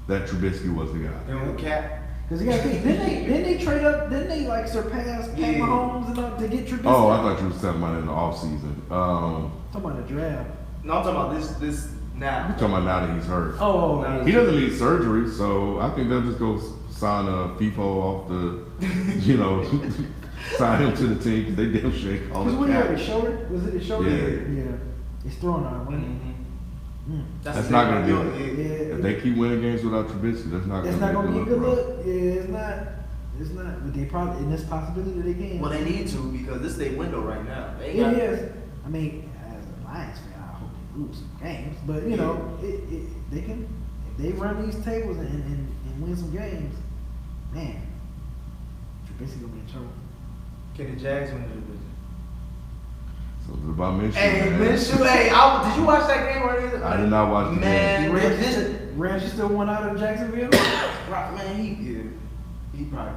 that Trubisky was the guy. And Cap. Because you got to think, didn't they trade up? Didn't they like surpass Pat Mahomes enough to get Trubisky? Oh, I thought you were talking about in the offseason. Talking about the draft. No, I'm talking about this now. You're talking about now that he's hurt. Oh, he doesn't need surgery, so I think they'll just go sign a FIFO off the, sign him to the team because they damn shake all the Because when he hurt his shoulder, was it his shoulder? Yeah. It's throwing arm, wasn't it? That's not going to do it. Yeah. If they keep winning games without Trubisky, that's not going to be a good look. Yeah, it's not. But they probably, in this possibility that they can. Well, they need to because this is their window right now. It is. I mean, as a Lions fan, I hope they lose some games. But, they can, if they run these tables and win some games, man, Trubisky going to be in trouble. Can the Jags win the division? So it's about Minshew. Hey, Minshew, did you watch that game or anything? I did not watch the game. Ramsey still won out of Jacksonville? Man, he probably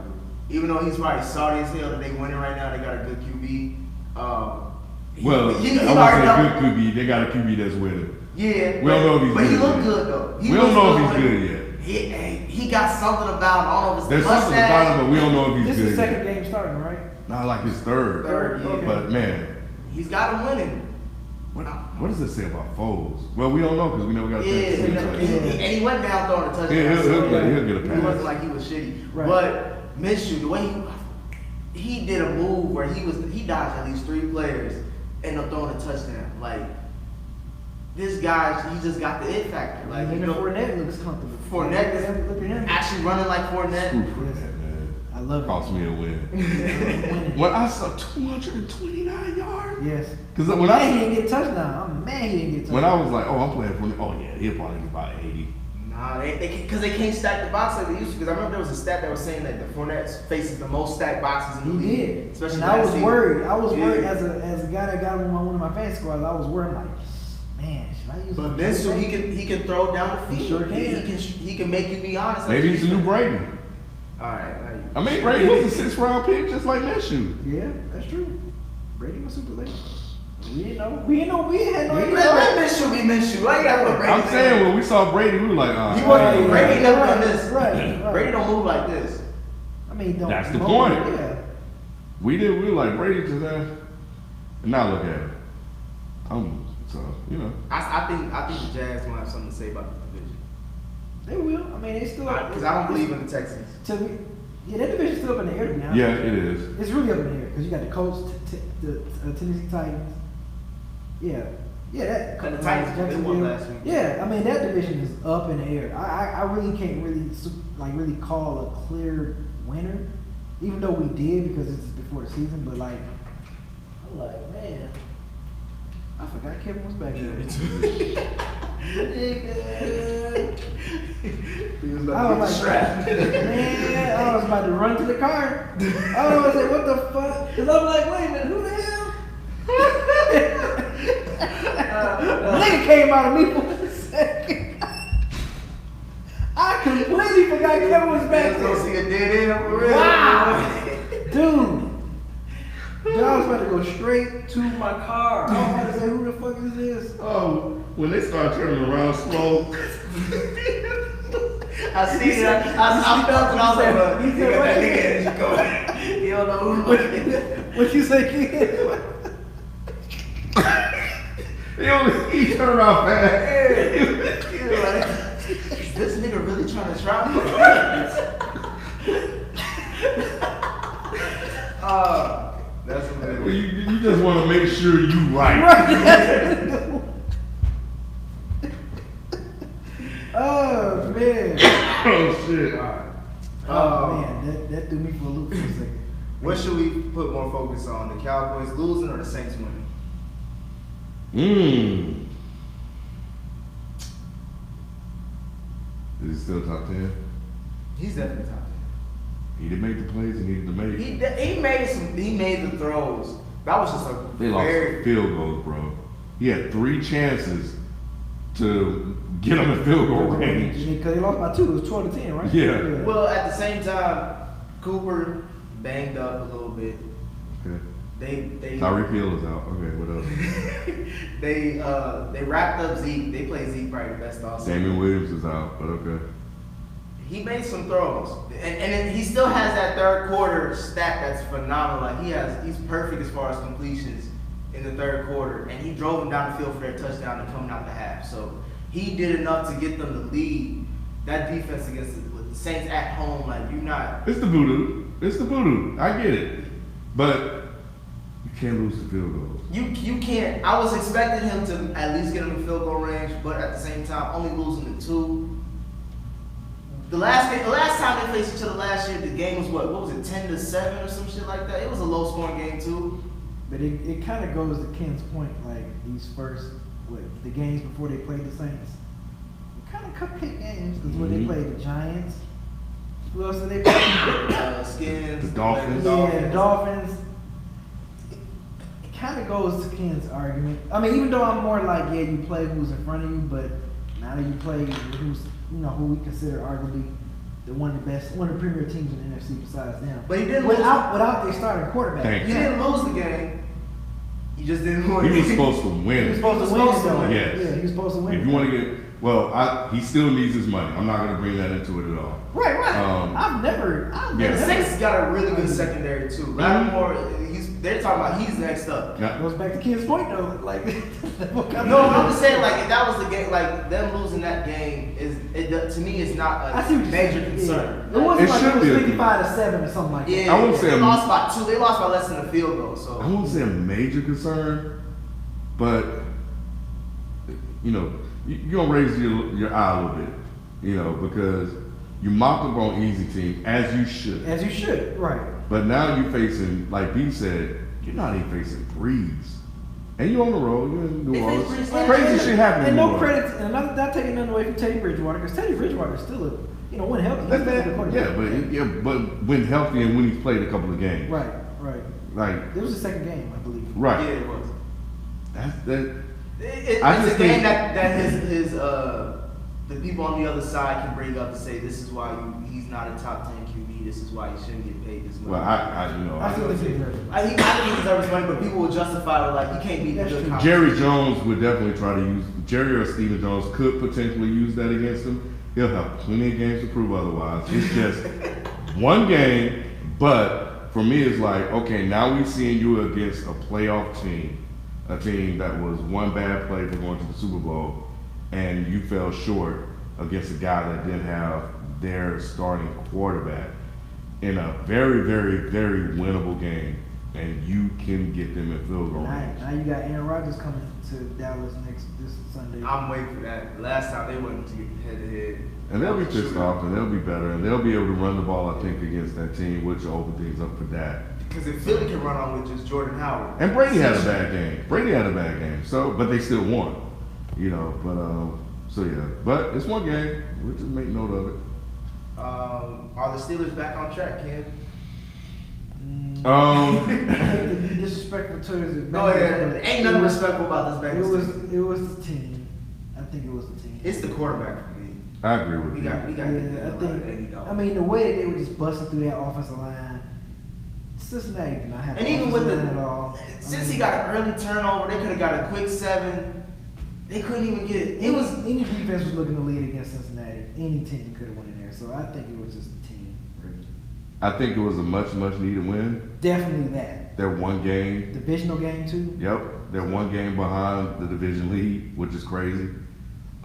do. Even though he's probably sorry as hell that they winning right now, they got a good QB. Well, he I already would say know. good QB. They got a QB that's winning. Yeah, We don't know if he's but good he looked yet. good though. We don't know if he's when- good yet. He got something about, I don't know if There's it's something about him, but we don't know if This he's is the good. second game starting, right? Not like his third. Third, yeah. Okay. But man, He's got him winning. what does it say about Foles? Well, we don't know because we never got a Yeah, chance to see each other. and he went down throwing a touchdown. Yeah, he'll so get a It pass. wasn't like he was shitty. Right. But Minshew, the way he did a move where he dodged at least 3 players, ended up throwing a touchdown. Like this guy, he just got the it factor. Like Even Fournette looks comfortable. Fournette is look at him. actually running like Fournette. Screw for that, man. I love it. Cost me a win. When I saw 229 yards. Yes. Because I'm when mad I he didn't get touchdown. I'm mad he didn't get touchdown. when I was like, oh, I'm playing for, oh yeah, he'll probably get about 80. Nah, because they can't stack the box like they used to. Because I remember there was a stat that was saying that the Fournette faces the most stacked boxes in the He league. did. Especially And I was last season. worried. I was worried Yeah. as a guy that got one of my fan squads. I was worried like, man, should I use But him? Minshew, he can throw down the He field. sure can. He can make you be honest. Maybe he's the new Brady. All right. I mean, Brady was a 6th-round pick, just like Minshew. Yeah, that's true. Brady was super late. We didn't know. We had no idea. Let Minshew be Minshew. Why you gotta put Brady I'm there? saying when we saw Brady, we were like, He wasn't Right, Brady right, never right, done this. right. Brady don't move like this. I mean, don't. That's the don't- point. Yeah. we were like, Brady just and now look at him. So, you know. I think the Jags will have something to say about this division. They will. I mean, they still. Because I don't believe in the Texans. Yeah, that division's still up in the air now. Yeah, it is. It's really up in the air because you got the Colts, the Tennessee Titans. Yeah. Yeah, that. And the Titans, they won Jacksonville. last week. Yeah, I mean that division is up in the air. I really can't really call a clear winner, even though we did because this is before the season. But like, I'm like, man, I forgot Kevin was back there. I was like, man, I was about to run to the car. I was like, what the fuck? Because I'm like, wait a minute, who the hell? Nigga came out of me for a second. I completely forgot Kevin was back Let's go see there. a dead end for real. Wow. Dude, I was about to go straight to my car. I was about to say, who the fuck is this? Oh, when they start turning around slow. I seen it. I felt it. I was like, well, He you said, got that what? nigga in Chicago. You don't know who. What you say, kid? He turned around fast. Is this nigga really trying to try me? That's Well, what you just want to make sure you right. Oh man. Oh shit. Oh man, that threw me for a loop for a second. What should we put more focus on? The Cowboys losing or the Saints winning? Is he still top 10? He's definitely top 10. He didn't make the plays he needed to make. He made the throws. That was just a They lost field goals, bro. He had 3 chances to get him in field goal range. Because they lost by 2. It was 12-10, right? Yeah. Well, at the same time, Cooper banged up a little bit. Okay. They Tyreek Hill is out. Okay, what else? they wrapped up Zeke. They played Zeke probably the best all season. Damian Williams is out, but okay. He made some throws, and then he still has that third quarter stat that's phenomenal. Like he's perfect as far as completions in the third quarter, and he drove them down the field for their touchdown and coming out the half. So he did enough to get them to lead. That defense against with the Saints at home, like you're not. It's the voodoo. It's the voodoo. I get it, but you can't lose the field goals. You can't. I was expecting him to at least get him in field goal range, but at the same time, only losing to 2. The last time they faced each other last year, the game was what was it, 10-7 or some shit like that? It was a low scoring game too. But it kind of goes to Ken's point, like these first, the games before they played the Saints. Kind of cupcake games, because when they played the Giants, who else did they play? Skins. The Dolphins. Yeah, the Dolphins. It kind of goes to Ken's argument. I mean, even though I'm more like, yeah, you play who's in front of you, but now that you play who's, who we consider arguably one of the premier teams in the NFC besides them. But he didn't lose. without their starting quarterback. Thank He didn't lose the game. He just didn't win. He was supposed to He was win. supposed to win. though. Yes. Yeah, he was supposed to win. If you want to get, he still needs his money. I'm not going to bring that into it at all. Right. Yeah. The Saints got a really good secondary too. Lattimore, they're talking about he's next up. Yeah. Goes back to Kid's point though, like. No, I'm just saying, like, if that was the game, like, them losing that game to me, it's not I see a what you're major saying. concern. Yeah. It wasn't It like should it be was a- 55-7 or something like that. Yeah, I wouldn't say they a- lost by 2. They lost by less than a field goal. So I won't say a major concern, but you're gonna raise your eye a little bit, because you mocked up on easy team as you should. As you should, right. But now you're facing, like B said, you're not even facing Breeze. And you on the road, you're in New They Orleans. faced Breeze Crazy shit happening. And in New no Orleans. credit, and not taking nothing away from Teddy Bridgewater, because Teddy Bridgewater is still when healthy, he's That's still a that, good quarterback. but when healthy and when he's played a couple of games. Right. Like, It was the second game, I believe. right. yeah, it was. That's that. It's I a just game think- that his the people on the other side can bring up to say this is why he's not a top 10 QB. This is why he shouldn't get paid this much. Well, I still think he deserves it. I think he deserves money, but people will justify it like he can't beat the That's good true. competition. Jerry Jones would definitely try to use Jerry or Steven Jones could potentially use that against him. He'll have plenty of games to prove otherwise. It's just one game, but for me, it's like, okay, now we're seeing you against a playoff team, a team that was one bad play for going to the Super Bowl, and you fell short against a guy that didn't have their starting quarterback in a very, very, very winnable game, and you can get them in field goal range. Now you got Aaron Rodgers coming to Dallas this Sunday. I'm waiting for that. Last time they went to head to head. And they'll be pissed off, and they'll be better, and they'll be able to run the ball, I think, against that team, which will open things up for that. Because if Philly can run on with just Jordan Howard. And Brady had a bad game. So, but they still won, so yeah. But it's one game. We'll just make note of it. Are the Steelers back on track, Ken? To be disrespectful to his Go ahead. Ain't nothing respectful about this Bengals team. It was the team. I think it was the team. It's the quarterback for me. I agree with We you. got to get Yeah, that I think. I mean, the way that they were just busting through that offensive line, Cincinnati did not have. And an even with offensive the line at all. since he got an early turnover, they could have got a quick 7. They couldn't even get it. It was any defense was looking to lead against Cincinnati. Any team could have won in there. So I think it was just the team. Really. I think it was a much needed win. Definitely that. They're one game. Divisional game too. Yep, they're one game behind the division lead, which is crazy.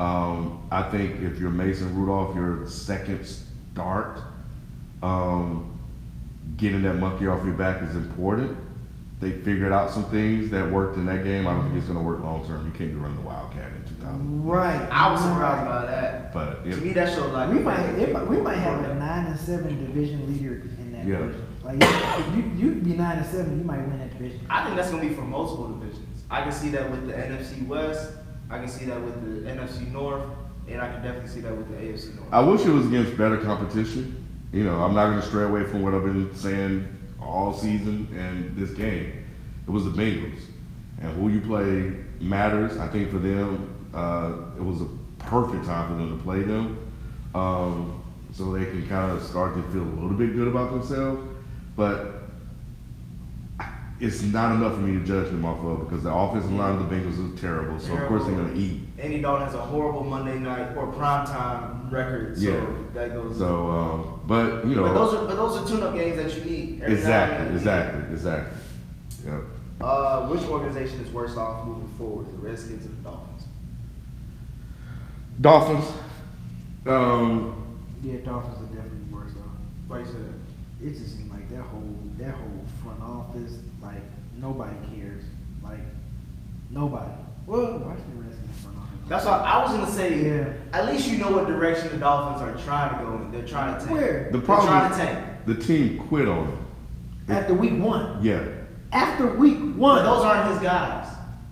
I think if you're Mason Rudolph, your second start, getting that monkey off your back is important. They figured out some things that worked in that game. I don't think it's going to work long term. You can't be running the Wildcat in 2000. Right. I was surprised by that. But To me, that showed like We might have a 9-7 division leader in that Yeah. division. Like if you be 9-7, you might win that division. I think that's gonna be for multiple divisions. I can see that with the NFC West. I can see that with the NFC North, and I can definitely see that with the AFC North. I wish it was against better competition. I'm not going to stray away from what I've been saying all season and this game. It was the Bengals. And who you play matters. I think for them, it was a perfect time for them to play them. So they can kind of start to feel a little bit good about themselves. But it's not enough for me to judge them off of because the offensive line of the Bengals is terrible. So, of course, they're going to eat. Andy Dalton has a horrible Monday night or primetime record, so Yeah. that goes. So, but But those are tune-up games that you need. every now and Exactly. then. Yep. Which organization is worse off moving forward, the Redskins or the Dolphins? Dolphins. Yeah, Dolphins are definitely worse off. Why you say that? It just seemed like that whole front office, like nobody cares. Like nobody. Well, Washington Redskins front office. That's why I was gonna say. Yeah. At least you know what direction the Dolphins are trying to go in. They're trying to tank. Where? The problem They're trying is to tank. the team quit on him. After week 1. Yeah. After week 1. But those aren't his guys.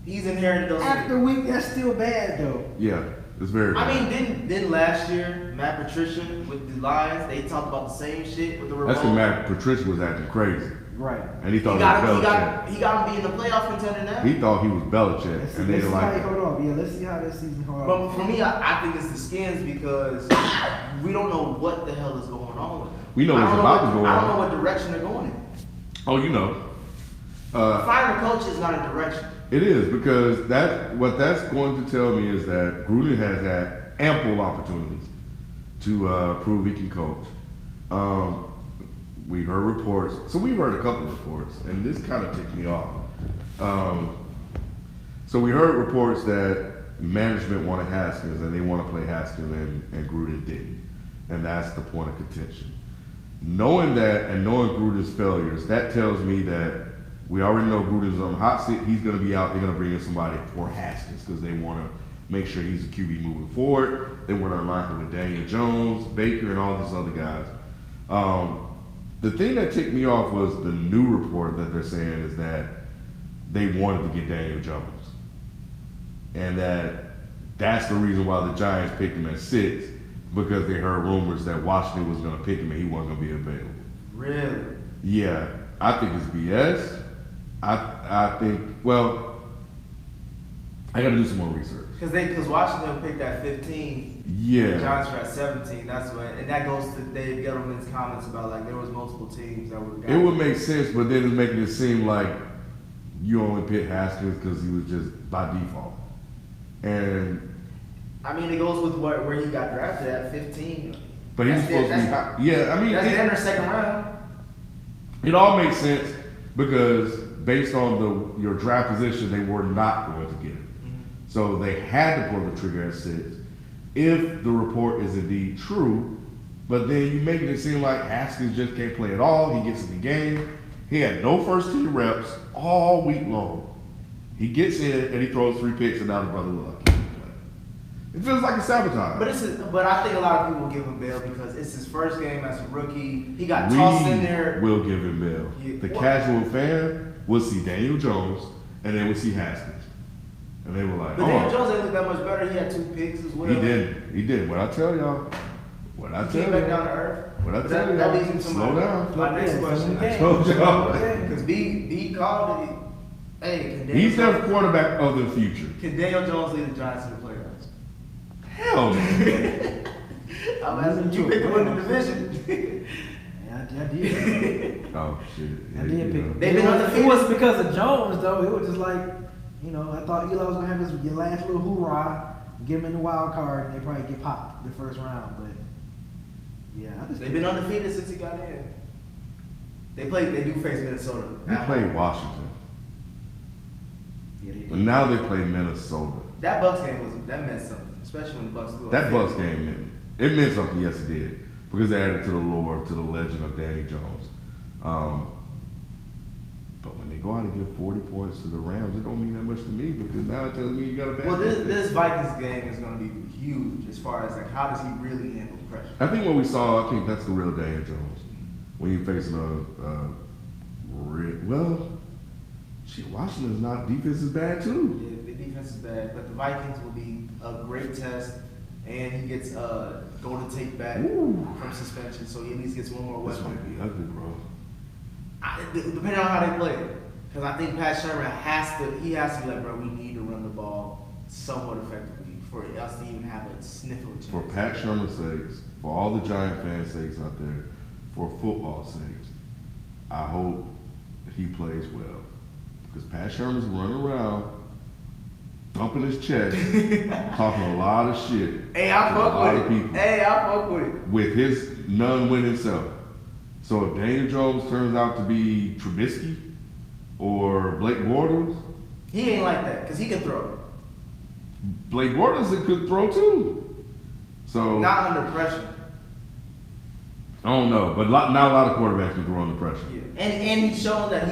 He's inherited those. After week, that's still bad though. Yeah. It's very I bad. mean, didn't last year Matt Patricia with the Lions? They talked about the same shit with the remote. That's when Matt Patricia was acting crazy. Right. And he thought He got him. it was Belichick. He got him being the playoff contender now. He thought he was Belichick. Let's see, And they let's didn't see how like he it. hold off. Yeah, let's see how this season hold But off. for me, I think it's the Skins because we don't know what the hell is going on with them. We know I what's don't about what- to go I don't on. know what direction they're going in. Oh, you know. Firing a coach is not a direction. It is, because what that's going to tell me is that Gruden has had ample opportunities to prove he can coach. We heard reports, so we heard a couple of reports, and this kind of ticked me off. So we heard reports that management wanted Haskins, and they want to play Haskins, and Gruden didn't, and that's the point of contention. Knowing that and knowing Gruden's failures, that tells me that we already know Gruden's on the hot seat. He's going to be out. They're going to bring in somebody for Haskins because they want to make sure he's a QB moving forward. They want to align him with Daniel Jones, Baker, and all these other guys. The thing that ticked me off was the new report that they're saying is that they wanted to get Daniel Jones. And that's the reason why the Giants picked him at 6, because they heard rumors that Washington was going to pick him and he wasn't going to be available. Really? Yeah, I think it's BS. I think, well, I got to do some more research. Because Washington picked at 15. Yeah. The Giants were at 17. That's what, and that goes to Dave Gettleman's comments about like there was multiple teams that would. It would make sense, but then it's making it seem like you only picked Haskins because he was just by default. And I mean, it goes with where he got drafted at 15. But he was supposed to be. Yeah, I mean, that's the end of the second round. It all makes sense because based on your draft position, they were not going to get him. Mm-hmm. So they had to pull the trigger at 6. If the report is indeed true, but then you making it seem like Haskins just can't play at all. He gets in the game. He had no first team reps all week long. He gets in and he throws 3 picks and now the brother luck. It feels like a sabotage. But I think a lot of people give him bail because it's his first game as a rookie. He got tossed in there. We'll give him bail. The casual fan will see Daniel Jones and then we'll see Haskins. And they were like, but Daniel Jones didn't look that much better. He had 2 picks as well. He did. What I tell y'all. He came back down to earth. What I tell y'all. That leads into slow down. My next question. I told y'all. Because B called it. Hey, he's the quarterback of the future. Can Daniel Jones lead the Giants to the playoffs? Hell no. I'm asking you picked him in the division. I did. Oh shit. I did pick. It wasn't because of Jones though. It was just like, I thought Eli was gonna have his last little hoorah, give him in the wild card, and they probably get popped the first round. But yeah, they've been undefeated since he got in. They do face Minnesota. They played Washington. Yeah, but now they play Minnesota. That Bucks game meant something, especially when the Bucks blew. That Bucks game meant something. Yes, it did, because they added to the lore, to the legend of Danny Jones. But when they go out and give 40 points to the Rams, it don't mean that much to me because now it tells me you got a bad. Well, this Vikings game is going to be huge as far as like how does he really handle pressure. I think what we saw, I think that's the real Daniel Jones when you're facing Washington's not defense is bad too. Yeah, the defense is bad, but the Vikings will be a great test, and he gets golden tape back from suspension, so he at least gets one more weapon. This might be ugly, bro. Depending on how they play, because I think Pat Shermer has to be like, bro, we need to run the ball somewhat effectively for us to even have a sniff of a chance. For Pat Shermer's sakes, for all the Giant fans' sakes out there, for football's sakes, I hope he plays well. Because Pat Shermer's running around, thumping his chest, talking a lot of shit. Hey, I fuck with it. With his non-winning self. So if Daniel Jones turns out to be Trubisky or Blake Bortles, he ain't like that because he can throw. Blake Bortles could throw too. So not under pressure. I don't know, but not a lot of quarterbacks can throw under pressure. Yeah. And he's shown that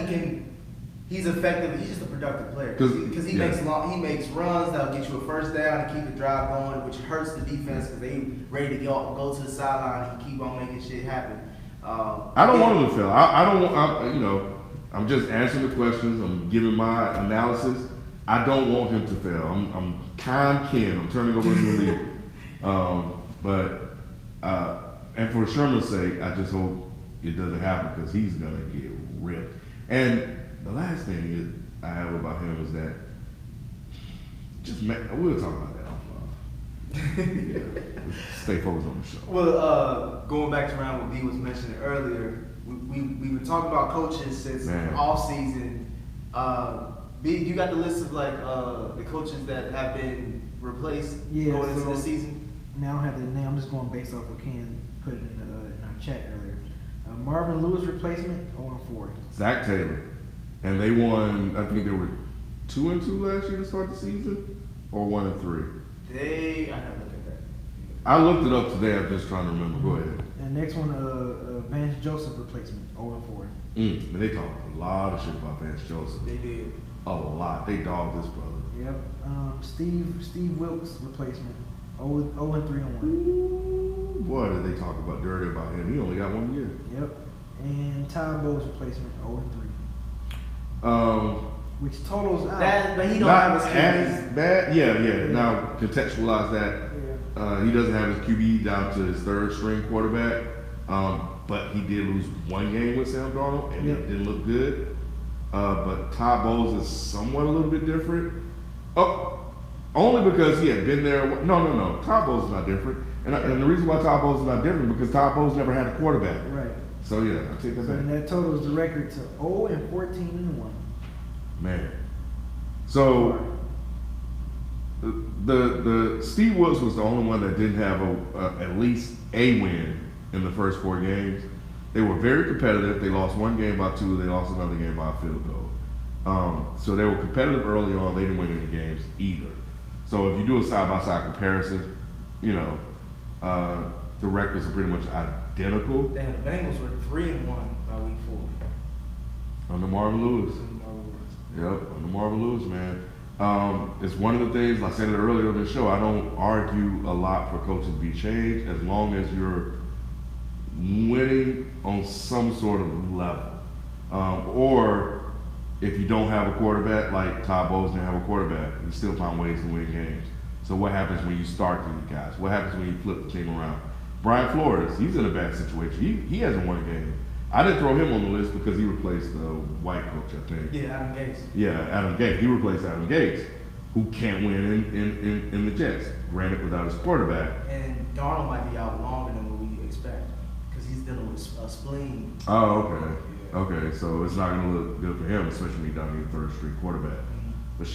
he's effective. He's just a productive player because he makes runs that'll get you a first down and keep the drive going, which hurts the defense because they ready to go to the sideline and keep on making shit happen. I don't want him to fail. I'm just answering the questions. I'm giving my analysis. I don't want him to fail. I'm kind Ken. I'm turning over a new leaf. And for Sherman's sake, I just hope it doesn't happen because he's gonna get ripped. And the last thing I have about him is that we'll talk about that offline. Yeah, stay focused on the show. Well, going back to around what B was mentioning earlier, we were talking about coaches since off season, B, you got the list of like the coaches that have been replaced going into the season? Now I don't have the name. I'm just going based off what Ken put it in our chat earlier. Marvin Lewis replacement 0-4. Zach Taylor, and they won. I think they were 2-2 last year to start the season, or 1-3. I gotta look at that. I looked it up today. I'm just trying to remember. Go ahead. And next one, Vance Joseph replacement 0-4. And they talked a lot of shit about Vance Joseph. They did. A lot. They dogged this brother. Yep. Steve Wilkes replacement 0-3-1. Ooh, boy, did they talk about dirty about him. He only got 1 year. Yep. And Ty Bowles replacement 0-3. Which totals out. That, but he don't Not have his as QB. bad. Yeah. Now contextualize that. Yeah. He doesn't have his QB down to his third string quarterback. But he did lose 1 game with Sam Darnold, and it didn't look good. But Ty Bowles is somewhat a little bit different. Only because he had been there. No. Ty Bowles is not different. And the reason why Ty Bowles is not different because Ty Bowles never had a quarterback. Right. So yeah, I take that back. And that totals the record to 0-14-1. Man. So the Steve Wilkes was the only one that didn't have at least a win in the first 4 games. They were very competitive. They lost 1 game by 2. They lost another game by a field goal. So they were competitive early on. They didn't win any games either. So if you do a side-by-side comparison, the records are pretty much identical. The Bengals were 3-1 by week 4. Under Marvin Lewis. Yep, under Marvin Lewis, man. It's one of the things, like I said it earlier on the show, I don't argue a lot for coaches to be changed as long as you're winning on some sort of level. Or if you don't have a quarterback, like Ty Bowles didn't have a quarterback, you still find ways to win games. So what happens when you start these guys? What happens when you flip the team around? Brian Flores, he's in a bad situation. He hasn't won a game. I didn't throw him on the list because he replaced the white coach, I think. Yeah, Adam Gase. Yeah, Adam Gase. He replaced Adam Gase, who can't win in the Jets, granted without his quarterback. And Darnold might be out longer than what we expect because he's dealing with a spleen. Oh, okay. Yeah. Okay, so it's not going to look good for him, especially when he's down to your third string quarterback. But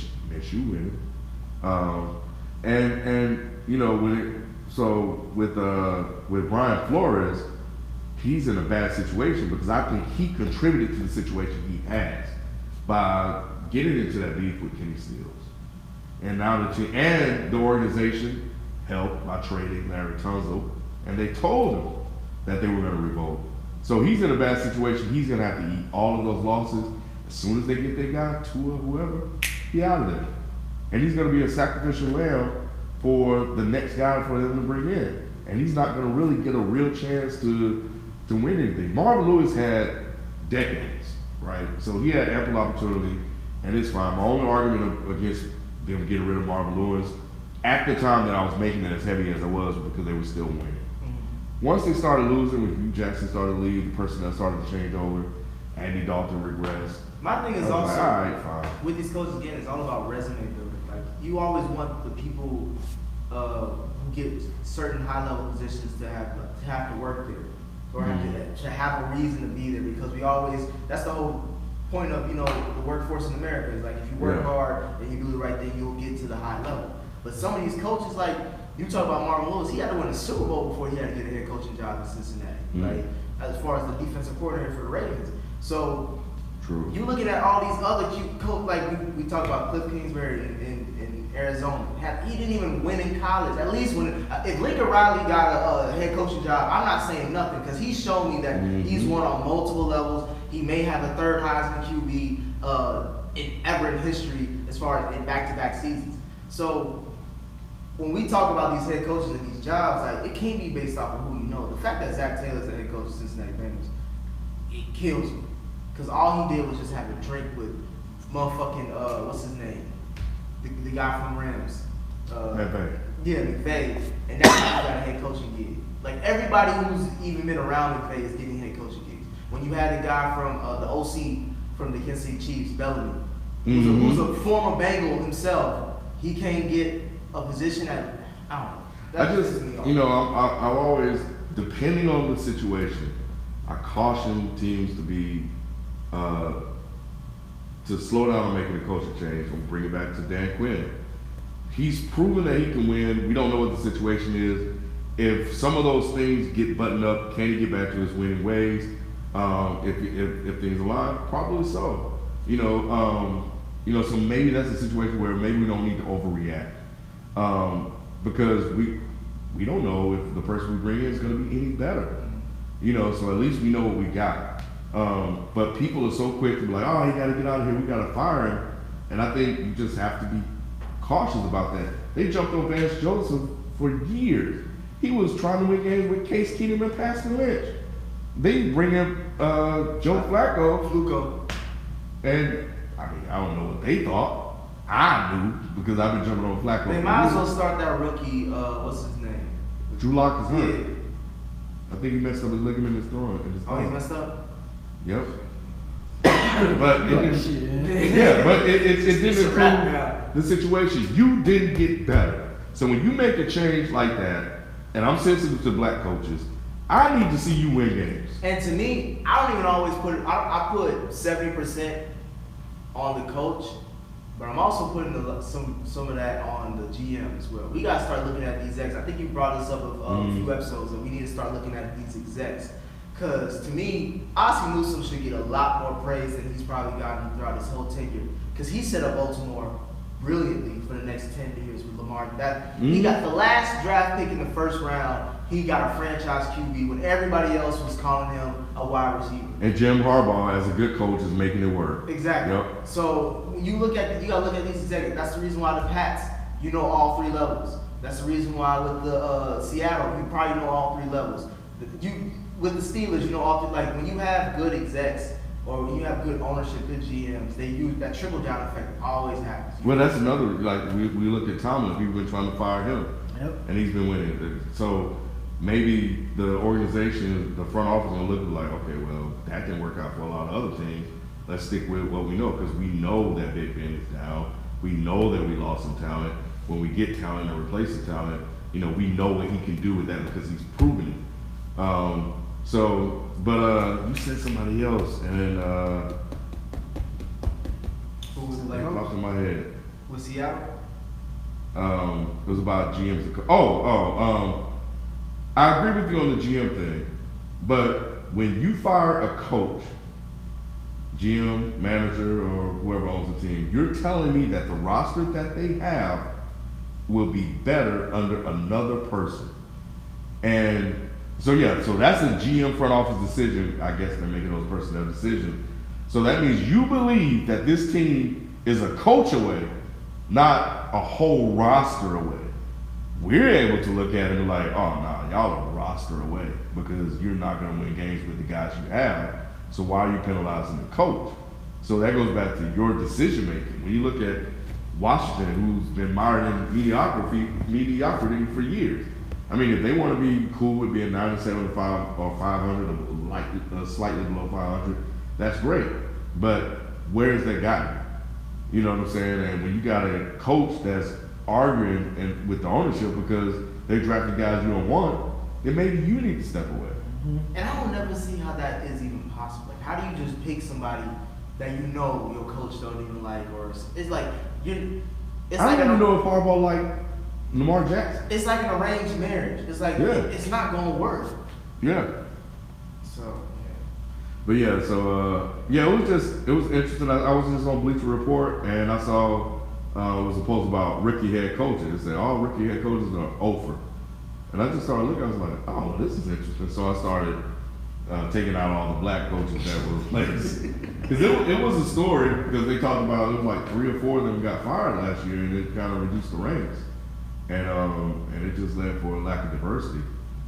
man, you win it. With Brian Flores, he's in a bad situation because I think he contributed to the situation he has by getting into that beef with Kenny Stills. And now the organization helped by trading Larry Tunsil, and they told him that they were going to revolt. So he's in a bad situation. He's going to have to eat all of those losses. As soon as they get their guy, Tua, whoever, he out of there. And he's going to be a sacrificial lamb for the next guy for them to bring in. And he's not going to really get a real chance to win anything. Marvin Lewis had decades, right? So he had ample opportunity, and it's fine. My only argument against them getting rid of Marvin Lewis at the time that I was making it as heavy as I was because they were still winning. Once they started losing, when Hugh Jackson started to leave, the personnel started to change over, Andy Dalton regressed. My thing is also, all right, fine. with these coaches, again, it's all about resume building. Like, you always want the people who get certain high-level positions to have to work there. Or to have a reason to be there, because that's the whole point of, the workforce in America is like, if you work hard and you do the right thing, you'll get to the high level. But some of these coaches, like, you talk about Marvin Lewis, he had to win a Super Bowl before he had to get a head coaching job in Cincinnati, right? As far as the defensive coordinator for the Ravens. So, True. You looking at all these other cute coaches, like we talk about Cliff Kingsbury in Arizona. He didn't even win in college. At least if Lincoln Riley got a head coaching job, I'm not saying nothing because he's shown me that he's won on multiple levels. He may have the third Heisman QB ever in history as far as in back-to-back seasons. So when we talk about these head coaches and these jobs, like, it can't be based off of who you know. The fact that Zach Taylor's the head coach of Cincinnati Bengals, it kills me. Because all he did was just have a drink with motherfucking, what's his name? The guy from Rams. McVay. Yeah, McVay. And that's how he got a head coaching gig. Like, everybody who's even been around McVay is getting head coaching gigs. When you had the guy from the OC from the Kansas City Chiefs, Bellamy, who's a former Bengal himself, he can't get a position at, I don't know. That pisses me off. I've always, depending on the situation, I caution teams to to slow down on making a culture change, we'll bring it back to Dan Quinn. He's proven that he can win. We don't know what the situation is. If some of those things get buttoned up, can he get back to his winning ways? If things align, probably so. So maybe that's a situation where maybe we don't need to overreact, because we don't know if the person we bring in is going to be any better. So at least we know what we got. But people are so quick to be like, oh, he got to get out of here. We got to fire him. And I think you just have to be cautious about that. They jumped on Vance Joseph for years. He was trying to win games with Case Keenum and Paxton Lynch. They bring in Joe Flacco. And I don't know what they thought. I knew because I've been jumping on Flacco. They might as well start that rookie. What's his name? Drew Lock is hurt. Yeah. I think he messed up his ligament in his thumb. Oh, he messed up? Yep. But it didn't improve the situation. You didn't get better. So when you make a change like that, and I'm sensitive to black coaches, I need to see you win games. And to me, I don't even always put it. I put 70% on the coach, but I'm also putting some of that on the GM as well. We gotta start looking at these execs. I think you brought this up a few episodes, and we need to start looking at these execs. Because to me, Ossie Newsome should get a lot more praise than he's probably gotten throughout his whole tenure. Because he set up Baltimore brilliantly for the next 10 years with Lamar. He got the last draft pick in the first round. He got a franchise QB when everybody else was calling him a wide receiver. And Jim Harbaugh, as a good coach, is making it work. Exactly. Yep. So you gotta look at these executives. That's the reason why the Pats, all 3 levels. That's the reason why with the Seattle, you probably know all 3 levels. With the Steelers, all 3. Like when you have good execs or when you have good ownership, good GMs, they use that trickle down effect. Always happens. Well, that's another. Like we look at Tomlin, people been trying to fire him, and he's been winning. So maybe the organization, the front office, will look like, okay, well, that didn't work out for a lot of other teams. Let's stick with what we know because we know that Big Ben is down. We know that we lost some talent. When we get talent and replace the talent, we know what he can do with that because he's proven it. But you said somebody else, and who was it like? Off in my head. Was Seattle? It was about GMs. I agree with you on the GM thing, but when you fire a coach, GM, manager, or whoever owns the team, you're telling me that the roster that they have will be better under another person. And so that's a GM front office decision. I guess they're making those personnel decisions. So that means you believe that this team is a coach away, not a whole roster away. We're able to look at it and be like, oh, nah, y'all are a roster away because you're not going to win games with the guys you have. So why are you penalizing the coach? So that goes back to your decision making. When you look at Washington, who's been mired in mediocrity for years. I mean, if they want to be cool with being 97 or 500 or slightly below 500, that's great. But where has that gotten? You know what I'm saying? And when you got a coach that's arguing with the ownership because they drafted guys you don't want, then maybe you need to step away. And I will never see how that is even possible. Like, how do you just pick somebody that your coach don't even like, or it's like I don't even know if Harbaugh like Lamar Jackson. It's like an arranged marriage. It's like it's not gonna work. Yeah. So. But it was interesting. I was just on Bleacher Report and I saw it was a post about rookie head coaches. It said all rookie head coaches are over. And I just started looking. I was like, oh, this is interesting. So I started taking out all the black coaches that were replaced. Because it was a story because they talked about it was like 3 or 4 of them got fired last year and it kind of reduced the ranks. And it just led for a lack of diversity,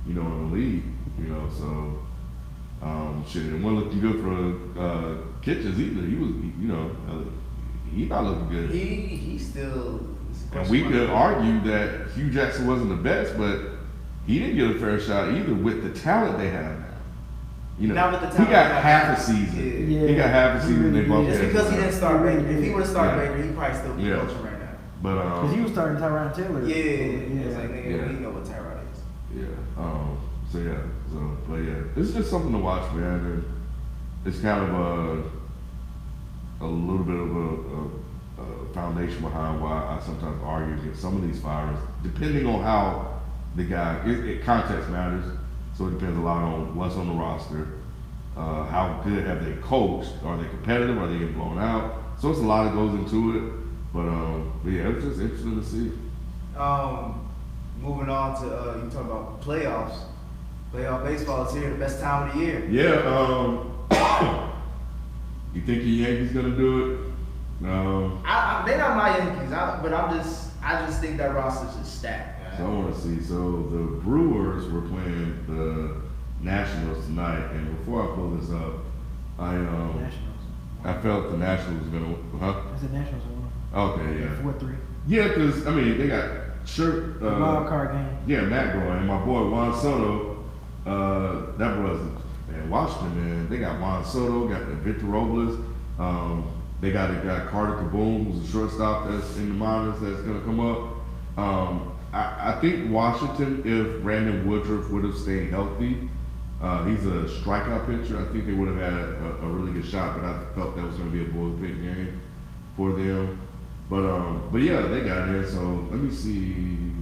in the league, so it wasn't looking good for Kitchens either. He was, he not looking good. He still. And we could argue that Hugh Jackson wasn't the best, but he didn't get a fair shot either with the talent they have now. Not with the talent he got half a season. Yeah. He got half a season. They both. It's because he didn't start Baker. If he would have started Baker, he'd probably still be coaching right now. But because he was starting Tyrod Taylor. It's like nigga, we know what Tyrod is. It's just something to watch, man. And it's kind of a little bit of a foundation behind why I sometimes argue against some of these fires, depending on how the guy, context matters, so it depends a lot on what's on the roster, how good have they coached, are they competitive, are they getting blown out, so it's a lot that goes into it, but yeah, it's just interesting to see. Moving on to, you talk about playoffs. Playoff baseball is here, the best time of the year. Yeah, you think the Yankees gonna do it? They're not my Yankees, but I just think that roster's just stacked. Man. So I want to see. So the Brewers were playing the Nationals tonight, and before I pull this up, Nationals. I felt the Nationals was gonna, That's the Nationals won. Okay, yeah. 4-3. Yeah, because I mean they got wild card game. Yeah, Matt going, and my boy Juan Soto. That was in Washington, man. They got Juan Soto, got the Victor Robles. They got Carter Kaboom, who's a shortstop that's in the minors that's gonna come up. I think Washington, if Brandon Woodruff would have stayed healthy, he's a strikeout pitcher. I think they would have had a really good shot, but I felt that was gonna be a bullpen game for them. But yeah, they got in. So let me see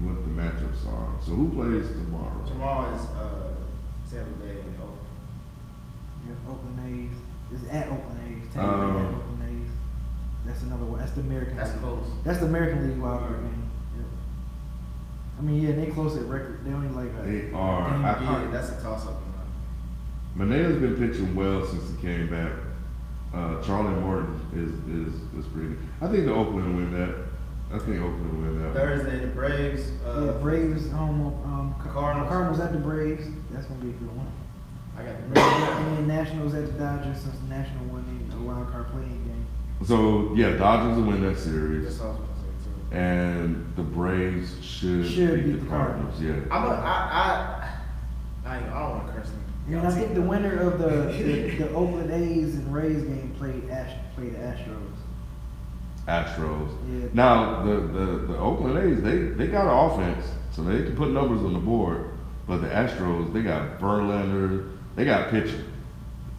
what the matchups are. So who plays tomorrow? Tomorrow is Tampa Bay and Oakland. Yeah, Oakland A's. It's at Oakland A's. Tampa Bay at Oakland A's. That's another one. That's the American. That's League. close. That's the American League wild card game. Yep. I mean, yeah, they close at record. They only like. They are. Yeah, that's a toss up. Manea's been pitching well since he came back. Charlie Morton is pretty good. I think the Oakland will win that. I think Oakland will win that. Thursday, the Braves. Yeah, Braves home. Cardinals at the Braves. That's gonna be a good one. I got the And Braves. then Nationals at the Dodgers since the National won a wild card playing game. So yeah, Dodgers will win that series, That's all I was gonna say too. and the Braves should beat the Cardinals. Yeah. I don't want to curse them. And I think the winner of the Oakland A's and Rays game played the Astros. Astros. Yeah. Now the Oakland A's they got an offense, so they can put numbers on the board. But the Astros, they got Verlander, they got pitching.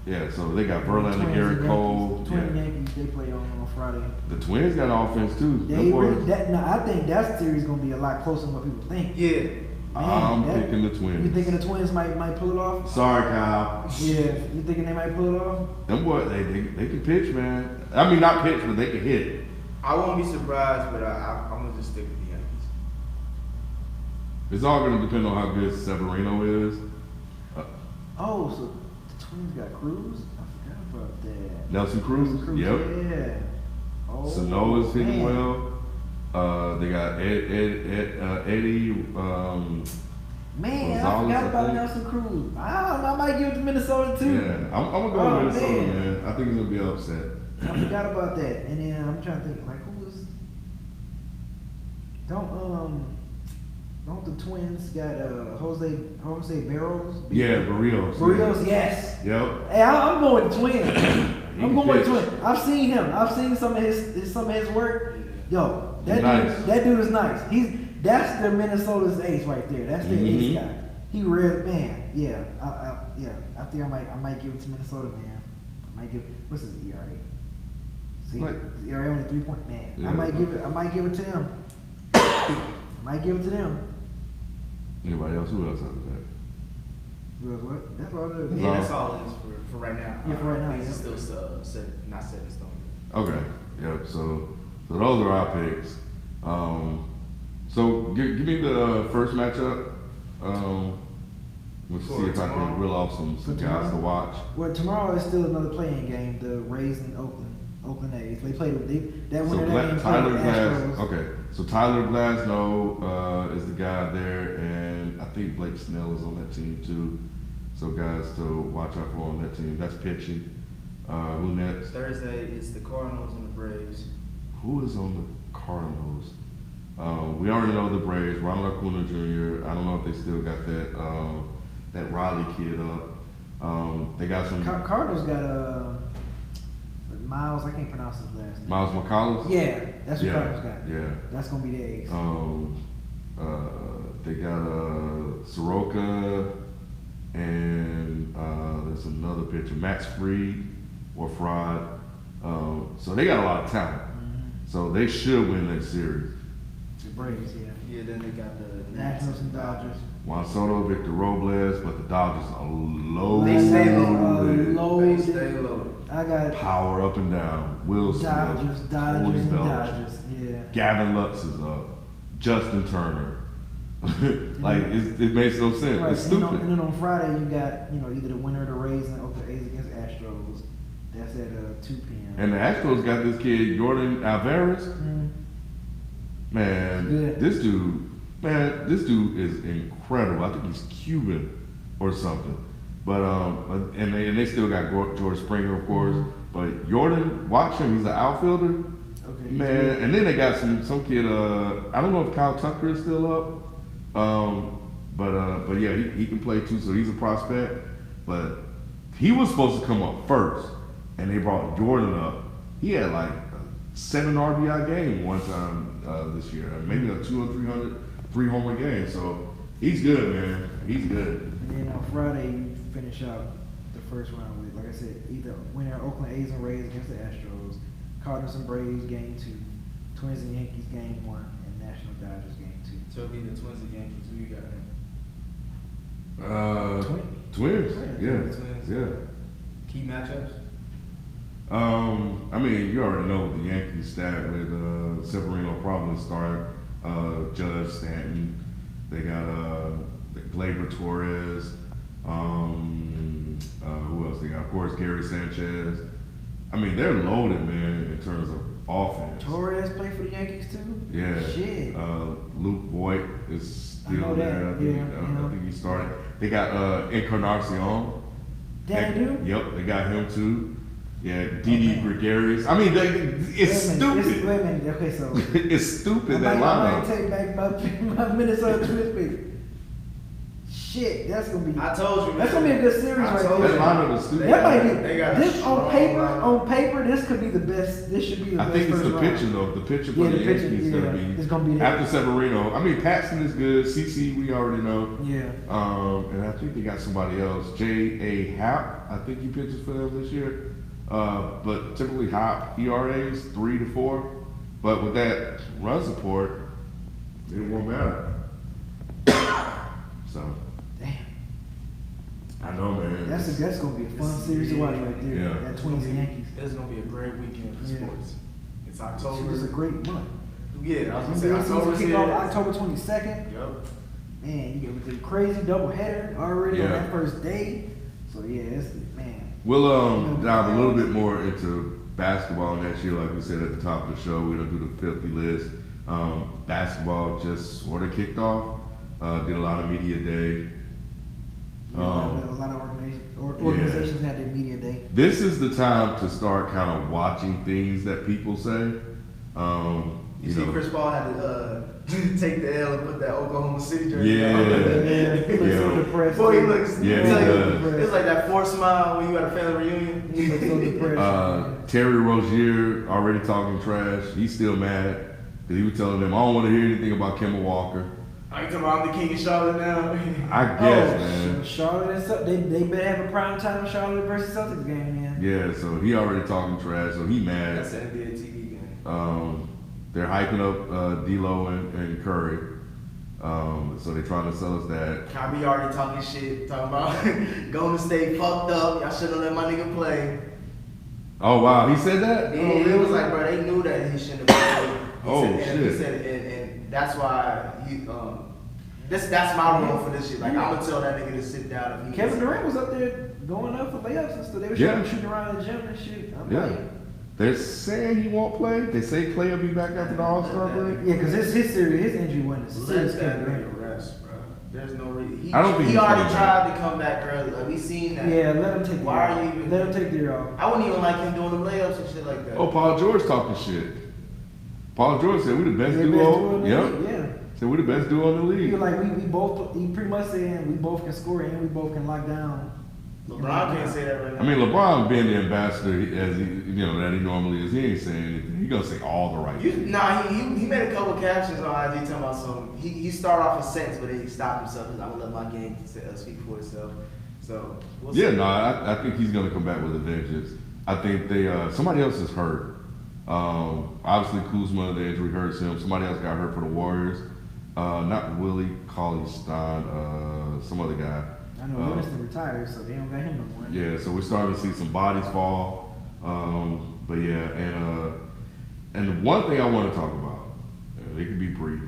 Yeah, so they got Verlander, Twins Garrett and Cole. Yankees, Yeah. Yankees, they play on Friday. The Twins got an offense too. I think that series gonna be a lot closer than what people think. Yeah. I'm picking the Twins. You thinking the Twins might pull it off? Sorry, Kyle. Yeah, you thinking they might pull it off? Them boys, they can pitch, man. I mean, not pitch, but they can hit. I won't be surprised, but I'm gonna just stick with the Yankees. It's all going to depend on how good Severino is. Oh, so the Twins got Cruz? I forgot about that. Nelson Cruz? Yep. Yeah. Oh, Sano's hitting man. well. They got Eddie. Man, Gonzalez, I forgot I about think. Nelson Cruz. I might give it to Minnesota too. Yeah, I'm gonna go Oh, with Minnesota, man. man. I think it's gonna be an upset. I forgot about that. And then I'm trying to think, like, who was? Don't the Twins got Jose Barros? Yeah, Barrios. Barrios, yes. Yep. Hey, I'm going with the Twins. I'm going with pitch. the Twins. I've seen him. I've seen some of his work. Yo, that Nice. dude is nice. That's the Minnesota's ace right there. That's the ace guy. He real man. Yeah. I think I might give it to Minnesota, man. I might give. What's his ERA? See, Like- his ERA only 3 point. Man, Yeah. I might give it to them. I might give it to them. Anybody else? Who else after that? Who else, what? That's all it is. Yeah, that's all it is for right now. Yeah, for right now, Things yeah. are still not set in stone. Okay. Yep. So those are our picks. So give me the first matchup. Let's For see if I tomorrow? can reel off some For guys to tomorrow? watch. Well, tomorrow is still another playing game. The Rays and Oakland A's. They play that So winner that game Tyler played the Glass. Astros. Okay. So Tyler Glasnow is the guy there, and I think Blake Snell is on that team too. So guys to watch out for on that team. That's pitching. Who next? Thursday is the Cardinals and the Braves. Who is on the Cardinals? We already know the Braves. Ronald Acuna Jr. I don't know if they still got that Riley kid up. They got some Cardinals got Miles. I can't pronounce his last name. Miles McCollum. Yeah, that's what Yeah, Cardinals got. yeah. That's gonna be the ace. They got Soroka, and there's another pitcher, Max Fried or Fraud. So they got a lot of talent. So they should win that series. The Braves, yeah. Yeah, then they got the Nationals and Dodgers. Juan Soto, Victor Robles, but the Dodgers are They stay loaded. They stay loaded. I got Power up and down. Will Smith, Dodgers, Cody and Bellinger. Dodgers. Yeah. Gavin Lux is up. Justin Turner. Like it makes no sense. Right. It's stupid. And then on Friday you got either the winner of the Rays and Oakland A's against Astros. That's at 2 p.m. And the Astros got this kid Jordan Alvarez. Man, Good. this dude is incredible. I think he's Cuban or something. But and they still got George Springer, of course. But Jordan, watch him. He's an outfielder. Okay. Man, and then they got some kid. I don't know if Kyle Tucker is still up. But yeah, he can play too. So he's a prospect. But he was supposed to come up first, and they brought Jordan up. He had like a 7 RBI game one time this year, maybe a 200 or 3 homer game. So he's good, man. He's good. And then on Friday you finish out the first round with, like I said, either winner Oakland A's and Rays against the Astros, Cardinals and Braves game 2, Twins and Yankees game 1, and National Dodgers game 2. So it'll be the Twins and Yankees. Who you got? Twins. Yeah. Twins. Yeah. Key matchups. I mean, you already know what the Yankees stat with Severino probably starting, Judge Stanton. They got Gleyber Torres. Who else they got? Of course, Gary Sanchez. I mean, they're loaded, man, in terms of offense. Torres played for the Yankees too? Yeah. Shit. Luke Voigt is I know still there. that. I think he started. They got Encarnacion. That dude? Yep, they got him too. Yeah, Didi Gregarious. I mean, it's stupid. Wait a minute. Okay, so It's stupid, I that might lineup. take back my Minnesota Twins pick. Shit, that's gonna be. I told you. That's gonna be a good series I right told there. That lineup is stupid. That might be. They got a This on strong paper. lineup. On paper, this could be the best. This should be the I best. think it's first the round. pitching, though. The pitching for Yeah, the the pitching, Yankees is yeah, going to be. it's gonna be there. After Severino. I mean, Paxton is good. CC, we already know. Yeah. And I think they got somebody else. J.A. Happ, I think he pitches for them this year. But typically Happ ERAs 3 to 4. But with that run support, it won't matter. So. Damn. I know, man. That's gonna be a fun series to watch right there. Yeah. That Twins and Yankees. It's gonna be a great weekend for Yeah. sports. It's It October. was a great month. Yeah, I was gonna say NBA October's season here. kick off October 22nd. Yep. Man, you get the crazy doubleheader already on Yeah. that first day. So yeah, it's man. We'll dive a little bit more into basketball next year, like we said at the top of the show. We're gonna do the filthy list. Basketball just sort of kicked off. Did a lot of media day. A lot of organizations had their media day. This is the time to start kind of watching things that people say. You see, Chris Paul had to take the L and put that Oklahoma City jersey Yeah. on. He looks so depressed. Boy, he looks. Yeah, it's he like, does. It's like that forced smile when you at a family reunion. He looks so depressed. Terry Rozier already talking trash. He's still mad because he was telling them, I don't want to hear anything about Kemba Walker. Are you talking about I'm the king of Charlotte now? I guess, man. Charlotte and they better have a prime time Charlotte versus Celtics game, man. Yeah, so he already talking trash, so he mad. That's an NBA TV game. They're hyping up D'Lo and Curry. So they're trying to sell us that. Kyrie already talking shit, talking about Golden State fucked up. Y'all shouldn't have let my nigga play. Oh wow, he said that? Yeah, it was like, bro, they knew that he shouldn't have played. He Shit. said, and that's why he. That's my role for this shit. Like I'm gonna tell that nigga to sit down. If he Kevin Durant was up there going up for layups and stuff. They were shooting around the gym and shit. I'm Yeah. like, They're saying he won't play. They say Clay will be back after the All-Star break. yeah, because his injury wasn't as serious. let that Kevin Durant. nigga rest, bro. There's no reason. I don't think he he's already coming tried to come back early. Like we seen that. Yeah, let him take the Why year are you off. even? Let him take the year off. I wouldn't even like him doing the layups and shit like that. Oh, Paul George talking shit. Paul George said we the best They're best duo. duo in the Yep. league, yeah. Said we the best duo in the He league. was like we both. He pretty much saying we both can score and we both can lock down. LeBron can't say that right now. I mean, LeBron being the ambassador as that he normally is, he ain't saying anything. He gonna say all the right things. He made a couple captions on IG talking about some. He started off a sentence, but then he stopped himself. He's like, I'm gonna let my game speak for itself. So we'll see. Yeah, no, I think he's gonna come back with a vengeance. I think they somebody else is hurt. Obviously Kuzma, the injury hurts him. Somebody else got hurt for the Warriors. Not Willie Cauley-Stein, some other guy. I know Winston retired, so they don't got him no more. Yeah, so we're starting to see some bodies fall. But yeah, and the one thing I want to talk about, it could be brief,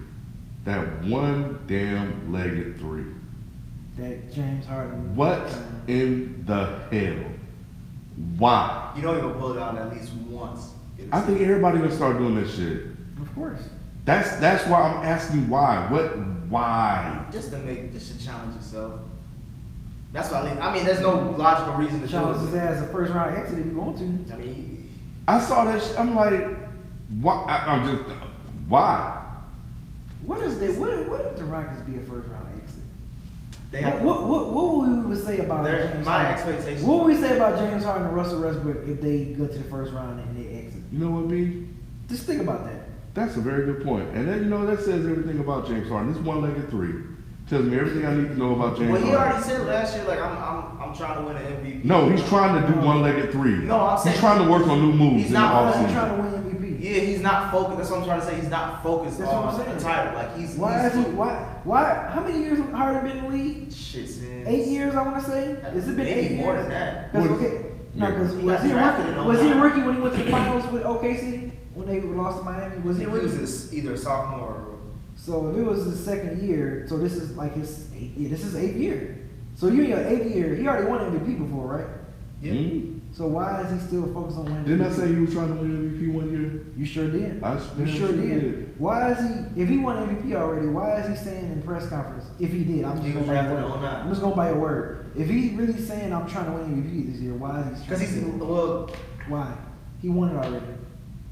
that one damn legged three. That James Harden. What in the hell? Why? You know he's gonna pull it out at least once. I think everybody gonna start doing this shit. Of course. That's why I'm asking why. Why? Just to challenge yourself. That's what I mean, there's no logical reason to Challenge do his it. ass a first round exit if you want to. I mean, I saw that shit, I'm like, why? I'm just, why? What if the Rockets be a first round exit? they have What would we say about James my Harden? expectations. What would we say about James Harden and Russell Westbrook if they go to the first round and they exit? You know what, B? Just think about that. That's a very good point. And then, that says everything about James Harden. This one-legged three tells me everything I need to know about James Well, he Harden. already said last year, like I'm trying to win an MVP. No, he's trying to do one-legged three. No, I'm saying he's trying to work on new moves he's in the not He's offseason. trying to win MVP. Yeah, he's not focused. That's what I'm trying to say. He's not focused That's what on I'm saying. the title. Like he's Why is he? Why? How many years has Harden been in the league? Shit, since 8 years, I want to say. Has it been maybe 8 years? more than that. 'Cause, What- okay, no, because He was got he a drafted rookie? in Was he a 09. rookie when he went to the finals with OKC when they lost to Miami? Was he He a rookie? was either a sophomore or So if it was his second year, so this is like his 8th year. This is 8th year. So you're in your 8th year. He already won MVP before, right? yeah. Mhm. So why is he still focused on winning? Didn't I MVP? say he was trying to win MVP one year? You sure did. I You sure sure did. did. Why is he? If he won MVP already, why is he saying in press conference? If he did, I'm He just was going by your drafted in word. 09. I'm just going by your word. If he's really saying I'm trying to win MVP this year, why is he? Because he's well. Why? He won it already.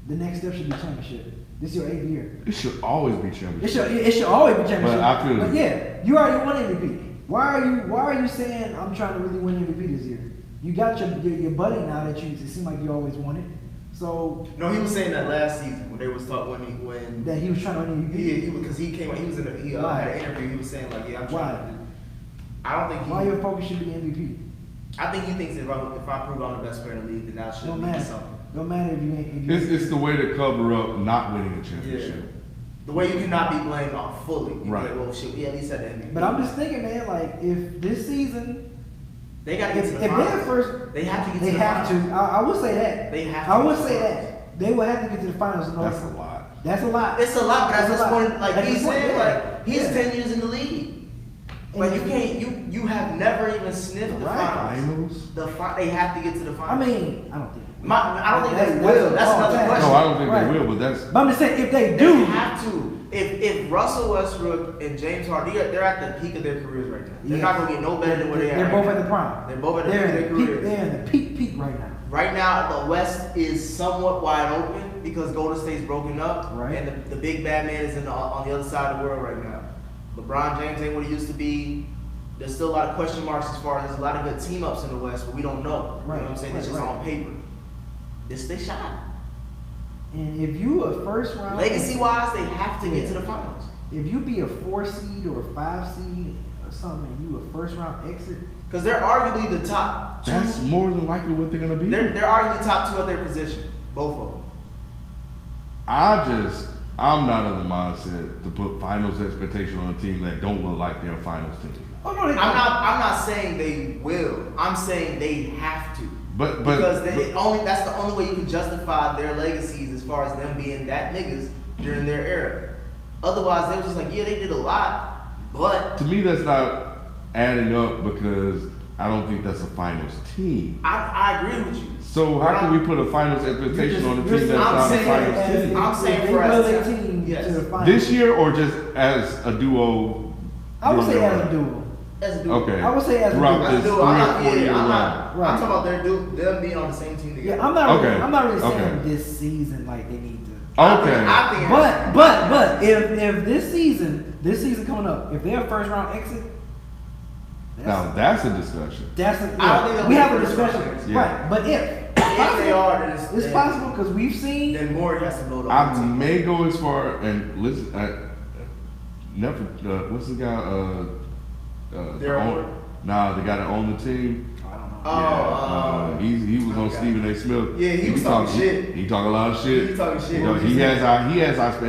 The next step should be championship. This is your 8th year. It should always be championship. It should always be championship. But I feel- But yeah, you already won MVP. Why are you saying I'm trying to really win MVP this year? You got your buddy now that it seemed like you always wanted. So No, he was saying that last season when they was talking when that he was trying to win MVP. because he came he was in he Why? had an interview. He was saying like yeah I'm trying. Why? To, I don't think he. Why your focus should be MVP? I think he thinks if I prove I'm the best player in the league, then that should Don't mean matter. something. Don't matter if you ain't. If you It's the way to cover up not winning a Yeah. championship. The way you cannot be blamed off fully. You Right. Like, well, shit, we at least had the MVP. But I'm just thinking, man, like if this season, they got to get if to the they're finals. first, They have to get to they the have finals. to. I would say that. They have to I get would to the say finals. that they will have to get to the finals. In order- That's a lot. That's a lot. It's a lot, but at That's this a lot. point, like At he this point, said, yeah. like he's Yeah. 10 years in the league. Like you can't, you have never even sniffed the Right. finals. Finals? They have to get to the I finals. mean, I don't think. I don't think they That's- will. That's oh, another that- question. No, I don't think Right. they will, but that's But I'm just saying, if they They do, have to. If Russell Westbrook and James Harden, they're at the peak of their careers right now. They're yeah. not gonna get no better than where they are. They're right both now. at the prime. They're both at the They're peak of in their the peak. careers. They're in the peak right now. Right now, the West is somewhat wide open because Golden State's broken up, Right. and the big bad man is on the other side of the world right now. LeBron James ain't what he used to be. There's still a lot of question marks as far as there's a lot of good team ups in the West, but we don't know. Right. You know what I'm saying? It's Right, just right. on paper. This they shot. And if you a first round Legacy wise, they have to get Yeah. to the finals. if you be a 4 seed or a 5 seed or something, and you a first round exit, Because they're arguably the top two. that's more than likely what they're gonna be. They're arguably top two at their position. Both of them. I'm not of the mindset to put finals expectation on a team that don't look like they're a finals team. oh no, I'm not saying they will. I'm saying they have to. But Because that's the only way you can justify their legacies as far as them being that niggas during their era. Otherwise, they were just like, yeah, they did a lot, but to me, that's not adding up because I don't think that's a finals team. I agree with you. So how can we put a finals expectation on a team that's you're not a saying finals as- team? I'm saying they for build us- their team yes. to the finals. This year or just as a duo? I would say during as their a run? duo. As a dude. Okay. I would say as a Throughout duo. As a this dude, 3 I'm or not, 4 year I'm run. not. Right. I'm talking about them being on the same team together. Yeah, I'm not. Okay. I'm not really saying Okay. this season like they need to. Okay. I think But if this season coming up, if they're a first round exit, Now that's a discussion. that's a, I don't think yeah, they'll we be have a first round discussion, exit. Yeah. right? But if if they are, then it's possible because we've seen. Then Morey has to go to I the team. may go as far and listen. Never. What's the guy? Daryl Morey? Nah, the guy that owned the team. I don't know. Oh, He was on Stephen A. Smith. Yeah, he be was talking shit. He talk a lot of shit. He talking shit. You know, he has our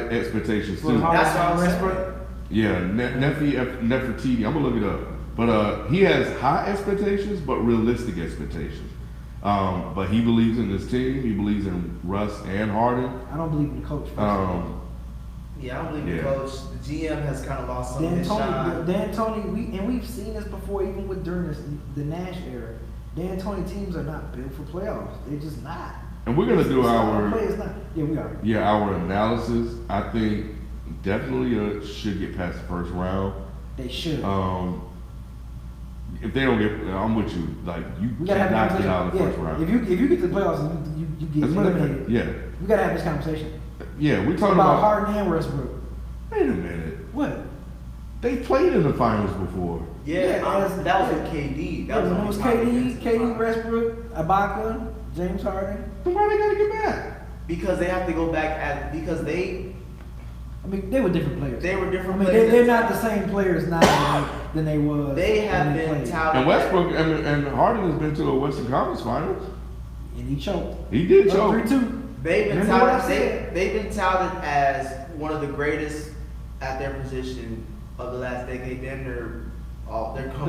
expectations too. That's what I'm saying. Yeah, Nefertiti. I'm gonna look it up. But he has high expectations, but realistic expectations. But he believes in this team. He believes in Russ and Harden. I don't believe in the coach. Yeah, I don't believe in the coach. The GM has kind of lost some of his shine. D'Antoni, we've seen this before, even during the Nash era. D'Antoni teams are not built for playoffs. They're just not. And we're gonna do our we are. Yeah, our analysis. I think definitely should get past the first round. They should. If they don't get, I'm with you. Like you cannot get out of the first round. If you get to the playoffs and you get eliminated, we gotta have this conversation. Yeah, we talking about Harden and Westbrook. Wait a minute. What? They played in the finals before. Yeah, that was with KD. That was KD, Westbrook, Ibaka, James Harden. Then why they gotta get back? Because they have to go back because they. I mean, they were different players. They were different players. They're not the same players now than they was. They have been touted. And Westbrook and Harden has been to a Western Conference Finals. And he choked. He did choke. 3-2. They've been touted as one of the greatest at their position of the last decade. Then they're trying to come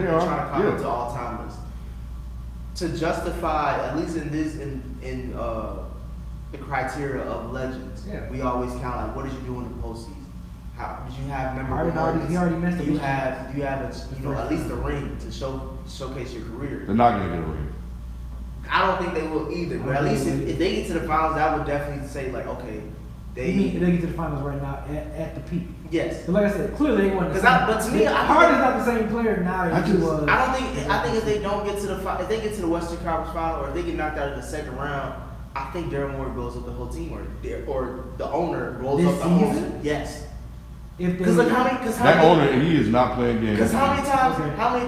into all timers. To justify, at least in the criteria of legends, we always count like, what did you do in the postseason? How did you have memorable moments? He already messed up. You have at least a ring to showcase your career. They're not gonna get a ring. I don't think they will either. But at least if they get to the finals, that would definitely say like, okay, they get to the finals right now at the peak. Yes. But like I said, clearly they won. But to me, Harden's not the same player now as he was. I think if they don't get to if they get to the Western Conference Final, or if they get knocked out in the second round, I think Daryl Morey blows up the whole team, or the owner rolls up the whole team. Yes. Because that owner, he is not playing games. Because how many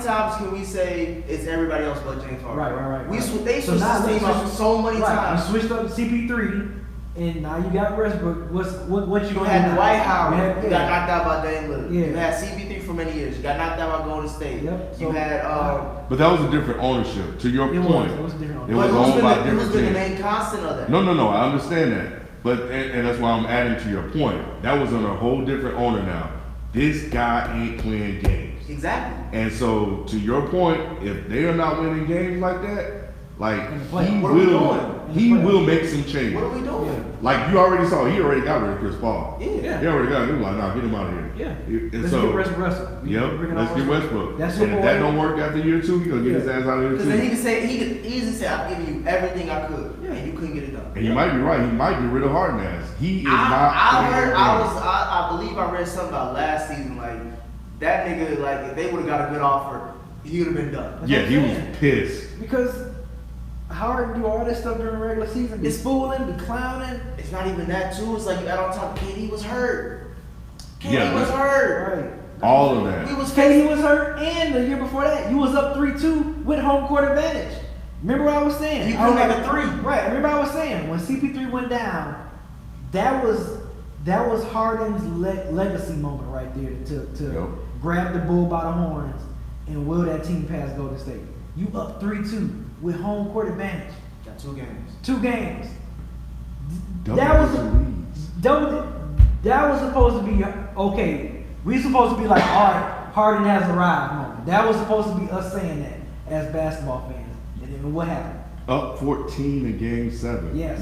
times can we say it's everybody else but James Harden? Right. They switched this team up so many times. You switched up CP3, and now you got Westbrook. What you had Dwight Howard. You got knocked out by Dame Lillard. Yeah. You had CP3 for many years. You got knocked out by Golden State. Yep. You had. But that was a different ownership. To your point, it was different. It was owned by different teams. Who's been the main constant of that? No. I understand that, but and that's why I'm adding to your point. That was on a whole different owner now. This guy ain't playing games. Exactly. And so, to your point, if they are not winning games like that, like he will make some changes. What are we doing? Yeah. Like you already saw, he already got rid of Chris Paul. Yeah. He already got him. He was like, nah, get him out of here. Yeah. Let's get Russell. Yep. Let's get Westbrook. That's and if that don't work after year two, he's gonna get his ass out of here too. Because then he could easily say, "I'm giving you everything I could," and you couldn't get it done. And you might be right. He might get rid of Harden ass. He is not. I believe I read something about last season. Like that nigga, like if they would have got a good offer, he would have been done. Yeah, he was pissed because. Harden do all this stuff during the regular season. Be fooling, be clowning. It's not even that too. It's like you got on top. KD was hurt. KD was hurt. Right. All of that. KD was hurt, and the year before that, you was up 3-2 with home court advantage. Remember what I was saying? You couldn't make a three. Right. Remember I was saying when CP3 went down, that was Harden's legacy moment right there to grab the bull by the horns and will that team past Golden State. You up 3-2 with home court advantage. Got 2 games. 2 games. That was supposed to be okay. We supposed to be like, all right, Harden has arrived moment. That was supposed to be us saying that as basketball fans. And then what happened? Up 14 in Game 7. Yes.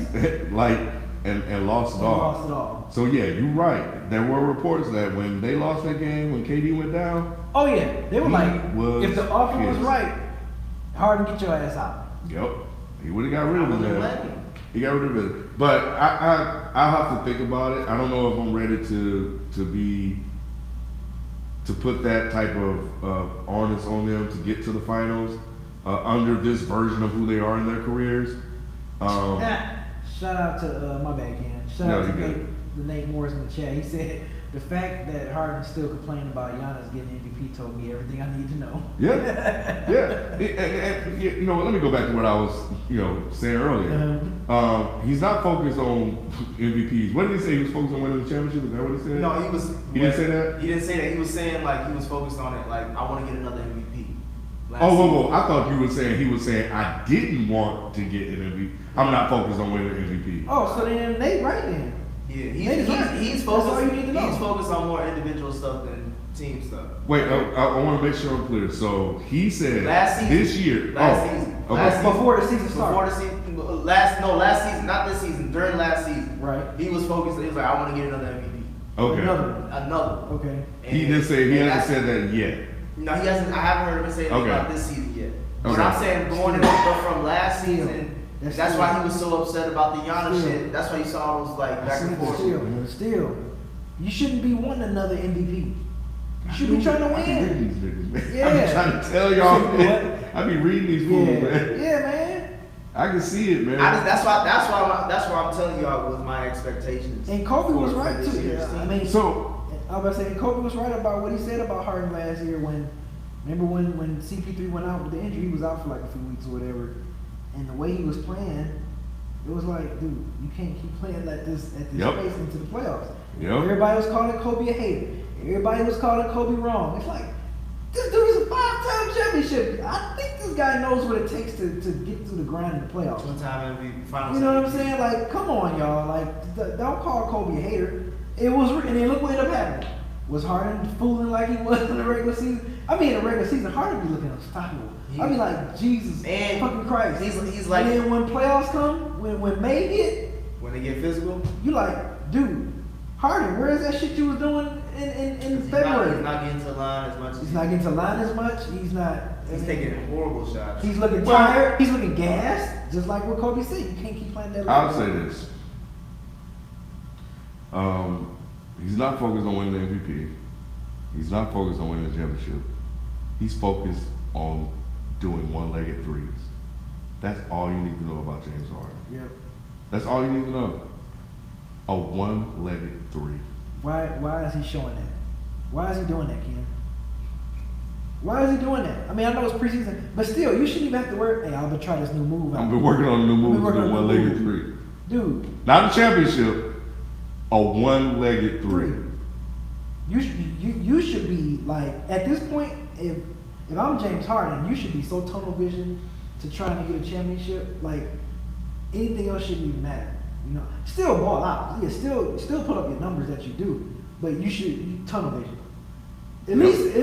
and lost it all. Lost it all. So yeah, you're right. There were reports that when they lost that game, when KD went down. Oh yeah, they were like, if the offer was right, Harden, get your ass out. Yep. He would have got rid of it. He got rid of it. But I have to think about it. I don't know if I'm ready to put that type of onus on them to get to the finals under this version of who they are in their careers. Shout out to my bad, Ken. Shout out to Nate Morris in the chat. He said the fact that Harden still complaining about Giannis getting MVP told me everything I need to know. Yeah. And, you know, let me go back to what I was, saying earlier. He's not focused on MVPs. What did he say? He was focused on winning the championship? Is that what he said? No, he was. He didn't say that? He didn't say that. He was saying like he was focused on it. Like I want to get another MVP. Whoa. I thought you were saying he was saying I didn't want to get an MVP. I'm not focused on winning an MVP. Oh, so then Nate right then. Yeah, he's That's all you need to focused. know. He's focused on more individual stuff than team stuff. Wait, I want to make sure I'm clear. So he said Last season. this year. Last season. Okay. Last season. Before the season Before started. the season, last season, not this season. During last season, Right. He was focused. He was like, I want to get another MVP. Okay. Another. Okay. He didn't say he hasn't said that yet. No, he hasn't. I haven't heard him say anything about this season yet. But Okay. I'm saying going into from last Still. season, That's that's still. why he was so upset about the Giannis Still. shit. That's why you saw those like back and forth. Still, you shouldn't be wanting another MVP. You should be trying to I be win. reading these niggas, man. Yeah. I be trying to tell y'all, What? man. I be reading these fools, man. Yeah, man. I can see it, man. That's why I'm telling y'all with my expectations. And Kobe was for right this too. year's Yeah, team. I mean, So I was saying Kobe was right about what he said about Harden last year. Remember when CP3 went out with the injury, he was out for like a few weeks or whatever, and the way he was playing, it was like, dude, you can't keep playing at this Yep. pace into the playoffs. Yep. Everybody was calling Kobe a hater. Everybody was calling Kobe wrong. It's like, this dude is a 5-time championship. I think this guy knows what it takes to get through the grind in the playoffs. Two-time MVP finals. You know what I'm saying? Like, come on, y'all. Like, don't call Kobe a hater. It was, and then look what ended up happening. Was Harden fooling like he was in the regular season? I mean, in the regular season, Harden be looking unstoppable. I be like, Jesus And fucking Christ. he's like- and then when playoffs come, when May hit, When they get physical, you like, dude, Harden, where is that shit you was doing in he's February? not getting to the line as much. He's not getting to line as much. He's not. He's taking horrible shots. He's looking tired. He's looking gassed. Just like what Kobe said, you can't keep playing that. I'll say this. He's not focused on winning the MVP. He's not focused on winning the championship. He's focused on doing one-legged threes. That's all you need to know about James Harden. Yep. That's all you need to know. A one-legged three. Why is he showing that? Why is he doing that, Ken? Why is he doing that? I mean, I know it's preseason, but still, you shouldn't even have to work. Hey, I'm gonna try this new move out. I've been working on a new move to do on a new one-legged move. three. Dude, Not a championship, a one-legged three. You should be like, at this point, if I'm James Harden, you should be so tunnel vision to trying to get a championship. Like, anything else shouldn't even matter. You know, still ball out. Yeah, still put up your numbers that you do, but you tunnel vision. At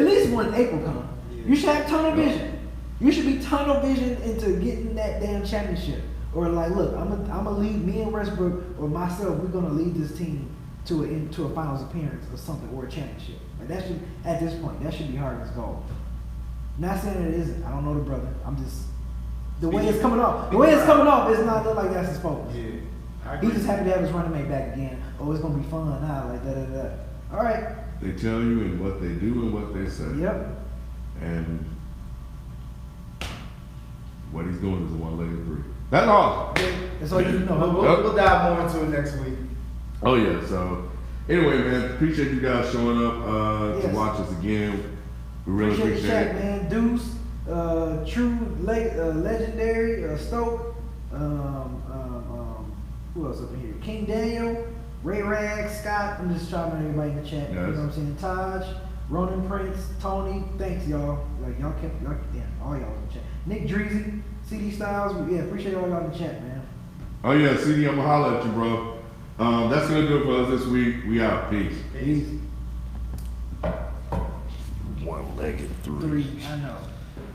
least when April comes, you should have tunnel vision. You should be tunnel vision into getting that damn championship. Or like, look, I'm gonna lead me and Westbrook or myself. We're gonna lead this team to a finals appearance or something, or a championship. Like, that should, at this point, that should be Harden's goal. Not saying it isn't. I don't know the brother. I'm just the way it's coming off. The way it's coming off, it's not look like that's his focus. Yeah. He's just happy to have his running mate back again. Oh, it's gonna be fun now, like that. All right. They tell you and what they do and what they say. Yep. And what he's doing is a one-legged three. That's all. That's all you need to know. We'll dive more into it next week. Oh yeah. So anyway, man, appreciate you guys showing up to Yes. watch us again. We really Appreciate the chat, it. man. Deuce, legendary, Stoke, who else up in here? King Daniel, Ray Rag, Scott. I'm just trying to make everybody in the chat. Yes. You know what I'm saying? Taj, Ronan Prince, Tony. Thanks, y'all. Like y'all kept, all y'all in the chat. Nick Dreezy, CD Styles. Appreciate all y'all in the chat, man. Oh yeah, CD, I'm gonna holler at you, bro. That's gonna do it for us this week. We out. Peace. Peace. One-legged Three. I know.